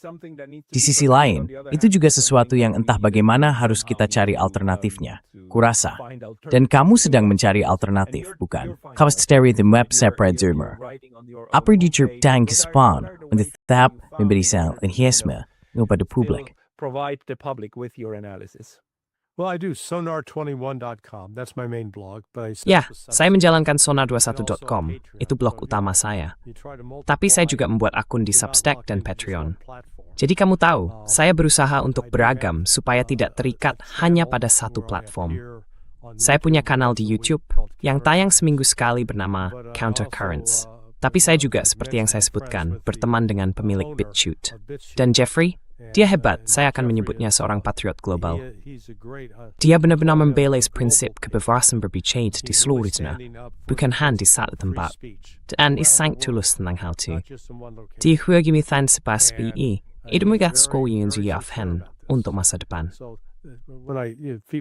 S2: Di sisi lain, itu juga sesuatu yang entah bagaimana harus kita cari alternatifnya, kurasa. Dan kamu sedang mencari alternatif, bukan? Kamu dari the web separate Zoomer. Apa diciptakan kesempatan untuk tetap memberi enhancement kepada publik?
S1: Provide the public with your analysis.
S3: Well, I do sonar21.com. That's my main blog.
S4: Ya, saya menjalankan sonar21.com. Itu blog utama saya. Tapi saya juga membuat akun di Substack dan Patreon. Jadi kamu tahu, saya berusaha untuk beragam supaya tidak terikat hanya pada satu platform. Saya punya kanal di YouTube yang tayang seminggu sekali bernama Countercurrents. Tapi saya juga, seperti yang saya sebutkan, berteman dengan pemilik BitChute. Dan Jeffrey, dia hebat, saya akan menyebutnya seorang patriot global. Dia benar-benar membela prinsip kebebasan berbicara di seluruh dunia, bukan hanya di satu tempat. Dan sangat tulus tentang hal itu. Dia huagimitan sebab PE, itu mengat sekolah yang diafhan untuk masa depan.
S3: When I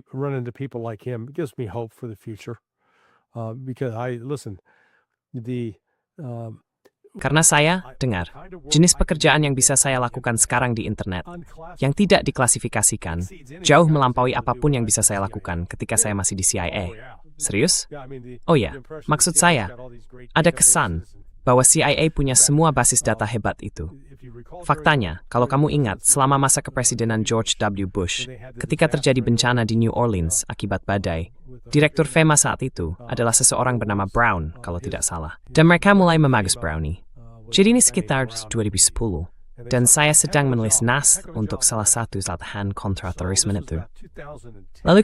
S3: run into people like him, it gives me hope for the future. Because
S4: Karena saya dengar, jenis pekerjaan yang bisa saya lakukan sekarang di internet, yang tidak diklasifikasikan, jauh melampaui apapun yang bisa saya lakukan ketika saya masih di CIA. Serius? Oh ya, maksud saya, ada kesan bahwa CIA punya semua basis data hebat itu. Faktanya, kalau kamu ingat, selama masa kepresidenan George W. Bush, ketika terjadi bencana di New Orleans akibat badai, Direktur FEMA saat itu adalah seseorang bernama Brown, kalau tidak salah. Dan mereka mulai memagus Brownie. Jadi ini sekitar 2010. Dan saya sedang menulis NAS untuk salah satu latihan kontra terorisme itu. Lalu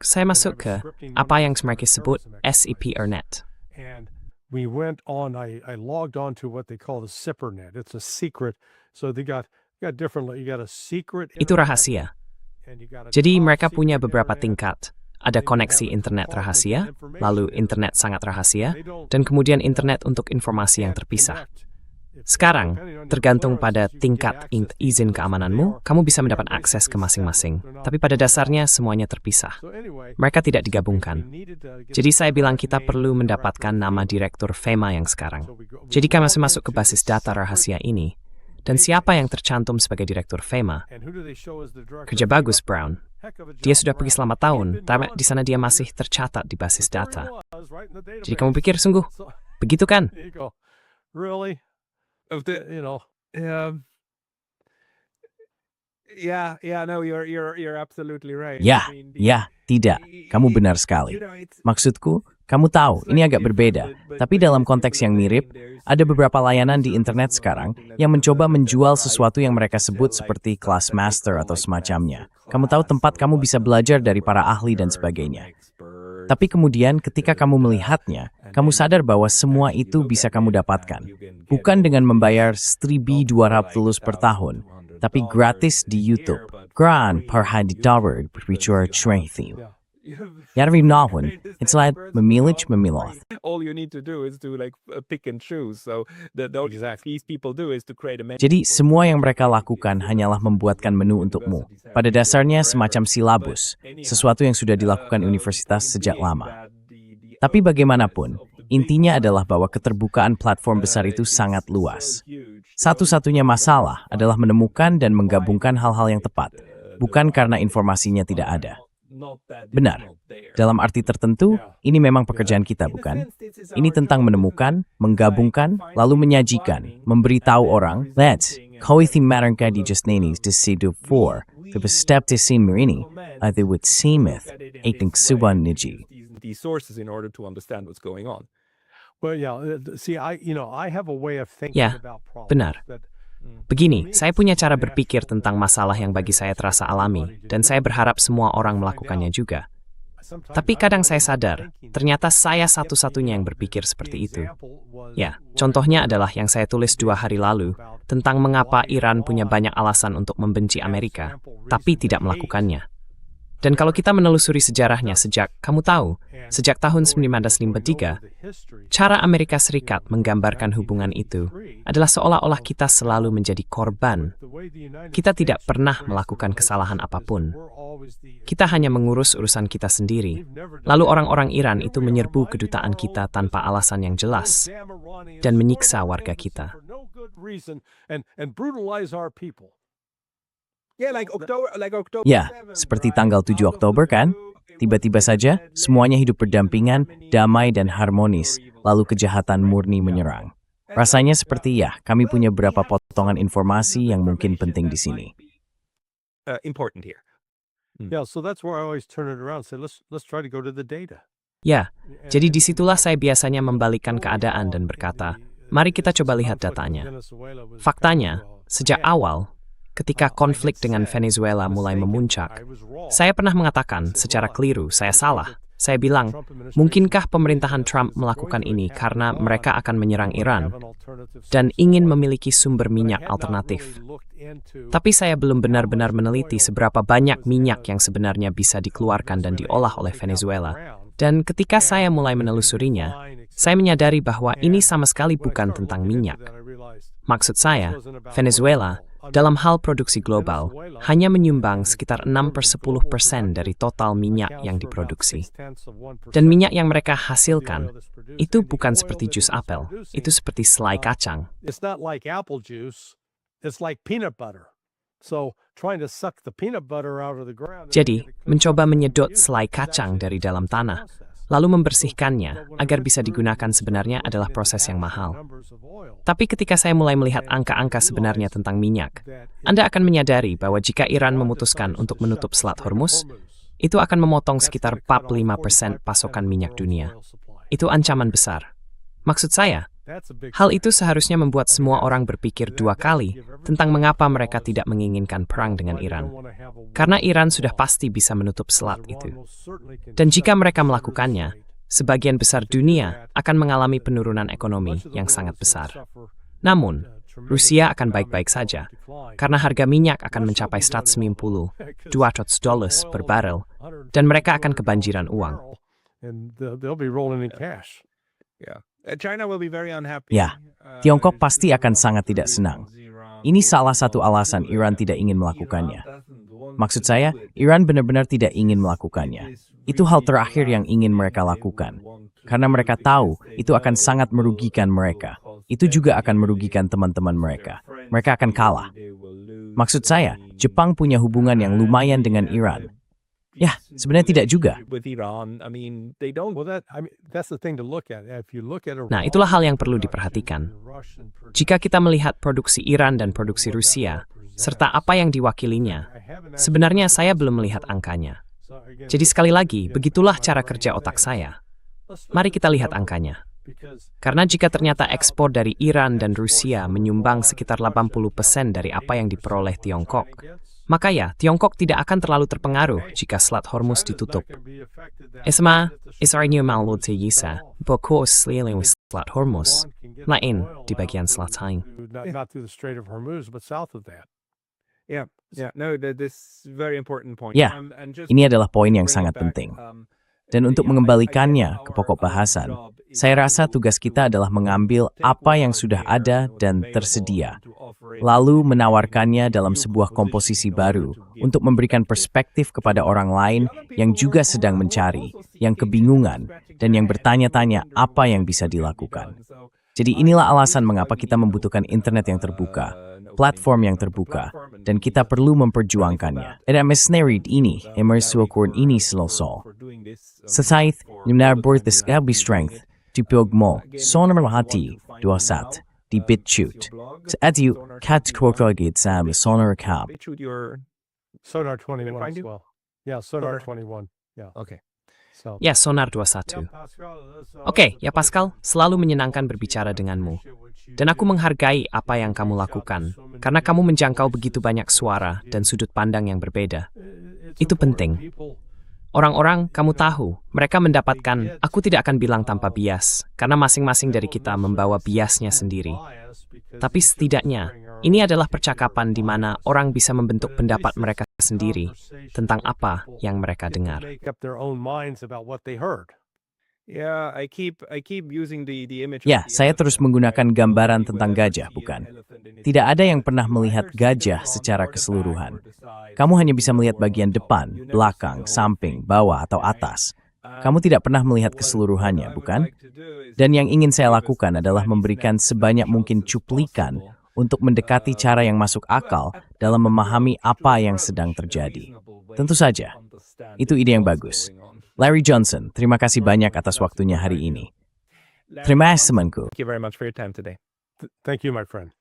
S4: saya masuk ke apa yang mereka sebut SCP-ERNet.
S3: We went on, I logged on to what they call the SIPRNet. It's a secret. So they got different, you got a secret.
S4: Itu rahasia. Jadi mereka punya beberapa tingkat. Ada koneksi internet rahasia, lalu internet sangat rahasia, dan kemudian internet untuk informasi yang terpisah. Sekarang, tergantung pada tingkat izin keamananmu, kamu bisa mendapat akses ke masing-masing. Tapi pada dasarnya semuanya terpisah. Mereka tidak digabungkan. Jadi saya bilang kita perlu mendapatkan nama direktur FEMA yang sekarang. Jadi kami masih masuk ke basis data rahasia ini. Dan siapa yang tercantum sebagai direktur FEMA? Kerja bagus, Brown. Dia sudah pergi selama tahun, tapi di sana dia masih tercatat di basis data. Jadi kamu pikir sungguh, begitu kan?
S3: Really?
S1: No, you're absolutely right.
S2: Ya, tidak. Kamu benar sekali. Maksudku, kamu tahu, ini agak berbeda. Tapi dalam konteks yang mirip, ada beberapa layanan di internet sekarang yang mencoba menjual sesuatu yang mereka sebut seperti kelas master atau semacamnya. Kamu tahu tempat kamu bisa belajar dari para ahli dan sebagainya. Tapi kemudian ketika kamu melihatnya, kamu sadar bahwa semua itu bisa kamu dapatkan. Bukan dengan membayar $1,200 per tahun, tapi gratis di YouTube. Grand per $100 recharge training. Yarvi nahun, it's like memilih.
S1: All you need to do is to pick and choose. So these people do is to create a menu.
S2: Jadi semua yang mereka lakukan hanyalah membuatkan menu untukmu. Pada dasarnya semacam silabus, sesuatu yang sudah dilakukan universitas sejak lama. Tapi bagaimanapun, intinya adalah bahwa keterbukaan platform besar itu sangat luas. Satu-satunya masalah adalah menemukan dan menggabungkan hal-hal yang tepat, bukan karena informasinya tidak ada. Benar. Dalam arti tertentu, ini memang pekerjaan kita, bukan? Ini tentang menemukan, menggabungkan, lalu menyajikan, memberitahu orang, let's, kawiti marangka di jasnani desidu for, bebesteptisin mirini, ada with simith, aiting suban niji.
S1: These sources in order to understand what's going on.
S3: Well, see, I have a way of thinking
S4: Ya,
S3: about problems.
S4: benar. Begini, saya punya cara berpikir tentang masalah yang bagi saya terasa alami, dan saya berharap semua orang melakukannya juga. Tapi kadang saya sadar, ternyata saya satu-satunya yang berpikir seperti itu. Ya, contohnya adalah yang saya tulis 2 hari lalu, tentang mengapa Iran punya banyak alasan untuk membenci Amerika, tapi tidak melakukannya. Dan kalau kita menelusuri sejarahnya kamu tahu, sejak tahun 1953, cara Amerika Serikat menggambarkan hubungan itu adalah seolah-olah kita selalu menjadi korban. Kita tidak pernah melakukan kesalahan apapun. Kita hanya mengurus urusan kita sendiri. Lalu orang-orang Iran itu menyerbu kedutaan kita tanpa alasan yang jelas dan menyiksa warga kita.
S2: Ya, seperti tanggal 7 Oktober kan? Tiba-tiba saja, semuanya hidup berdampingan, damai dan harmonis, lalu kejahatan murni menyerang. Rasanya seperti kami punya beberapa potongan informasi yang mungkin penting di sini.
S1: Important here.
S3: Yeah, so that's where I always turn it around and say, let's try to go to the data.
S4: Ya, jadi disitulah saya biasanya membalikkan keadaan dan berkata, mari kita coba lihat datanya. Faktanya, sejak awal, ketika konflik dengan Venezuela mulai memuncak, saya pernah mengatakan secara keliru, saya salah. Saya bilang, mungkinkah pemerintahan Trump melakukan ini karena mereka akan menyerang Iran dan ingin memiliki sumber minyak alternatif. Tapi saya belum benar-benar meneliti seberapa banyak minyak yang sebenarnya bisa dikeluarkan dan diolah oleh Venezuela. Dan ketika saya mulai menelusurinya, saya menyadari bahwa ini sama sekali bukan tentang minyak. Maksud saya, Venezuela dalam hal produksi global, hanya menyumbang sekitar 6/10% dari total minyak yang diproduksi. Dan minyak yang mereka hasilkan, itu bukan seperti jus apel, itu seperti selai kacang.
S3: It's not like apple juice, it's like peanut butter. So, trying to suck the peanut butter out of the ground.
S4: Jadi, mencoba menyedot selai kacang dari dalam tanah, lalu membersihkannya agar bisa digunakan sebenarnya adalah proses yang mahal. Tapi ketika saya mulai melihat angka-angka sebenarnya tentang minyak, Anda akan menyadari bahwa jika Iran memutuskan untuk menutup Selat Hormuz, itu akan memotong sekitar 45% pasokan minyak dunia. Itu ancaman besar. Maksud saya, hal itu seharusnya membuat semua orang berpikir 2 kali tentang mengapa mereka tidak menginginkan perang dengan Iran. Karena Iran sudah pasti bisa menutup selat itu. Dan jika mereka melakukannya, sebagian besar dunia akan mengalami penurunan ekonomi yang sangat besar. Namun, Rusia akan baik-baik saja, karena harga minyak akan mencapai $190 per barel dan mereka akan kebanjiran uang.
S3: And they'll be rolling in cash.
S1: China will be very unhappy.
S2: Ya, Tiongkok pasti akan sangat tidak senang. Ini salah satu alasan Iran tidak ingin melakukannya. Maksud saya, Iran benar-benar tidak ingin melakukannya. Itu hal terakhir yang ingin mereka lakukan. Karena mereka tahu itu akan sangat merugikan mereka. Itu juga akan merugikan teman-teman mereka. Mereka akan kalah. Maksud saya, Jepang punya hubungan yang lumayan dengan Iran. Ya, sebenarnya tidak juga.
S1: With Iran, I mean, they don't.
S3: Well, that's the thing to look at. If you look at
S4: Nah, itulah hal yang perlu diperhatikan. Jika kita melihat produksi Iran dan produksi Rusia, serta apa yang diwakilinya, sebenarnya saya belum melihat angkanya. Jadi sekali lagi, begitulah cara kerja otak saya. Mari kita lihat angkanya. Karena jika ternyata ekspor dari Iran dan Rusia menyumbang sekitar 80% dari apa yang diperoleh Tiongkok, maka ya, Tiongkok tidak akan terlalu terpengaruh jika Selat Hormuz ditutup. Esma, isarnya malud yisa, bokos seliling Selat Hormuz, lain di bagian selatan.
S3: not through the Strait of Hormuz, but south of that.
S1: No, this very important point.
S2: Ya, ini adalah poin yang sangat penting. Dan untuk mengembalikannya ke pokok bahasan, saya rasa tugas kita adalah mengambil apa yang sudah ada dan tersedia, lalu menawarkannya dalam sebuah komposisi baru untuk memberikan perspektif kepada orang lain yang juga sedang mencari, yang kebingungan, dan yang bertanya-tanya apa yang bisa dilakukan. Jadi inilah alasan mengapa kita membutuhkan internet yang terbuka, platform yang terbuka, dan kita perlu memperjuangkannya. Era mesnerid ini, emersuakorn ini selosol. Sesaith, nimnarbor theskabi strength, tipogmo, sonormahati, duasat, di bitchute. Seadiu, kat korkogid sam sonorakab.
S3: Sonar 21
S1: find
S3: as
S1: you?
S3: well. Yeah, Sonar 21. Yeah.
S1: Okay.
S3: So,
S4: Ya, Sonar 21. Oke, ya Pascal, selalu menyenangkan berbicara denganmu. Dan aku menghargai apa yang kamu lakukan, karena kamu menjangkau begitu banyak suara dan sudut pandang yang berbeda. Itu penting. Orang-orang, kamu tahu, mereka mendapatkan, aku tidak akan bilang tanpa bias, karena masing-masing dari kita membawa biasnya sendiri. Tapi setidaknya, ini adalah percakapan di mana orang bisa membentuk pendapat mereka sendiri tentang apa yang mereka dengar.
S3: make up their own minds about what they heard.
S1: I keep using the image.
S2: Ya, saya terus menggunakan gambaran tentang gajah, bukan? Tidak ada yang pernah melihat gajah secara keseluruhan. Kamu hanya bisa melihat bagian depan, belakang, samping, bawah, atau atas. Kamu tidak pernah melihat keseluruhannya, bukan? Dan yang ingin saya lakukan adalah memberikan sebanyak mungkin cuplikan untuk mendekati cara yang masuk akal dalam memahami apa yang sedang terjadi. Tentu saja, itu ide yang bagus. Larry Johnson, terima kasih banyak atas waktunya hari ini. Terima kasih temanku.
S1: Thank you very much for your time today.
S3: Thank you, my friend.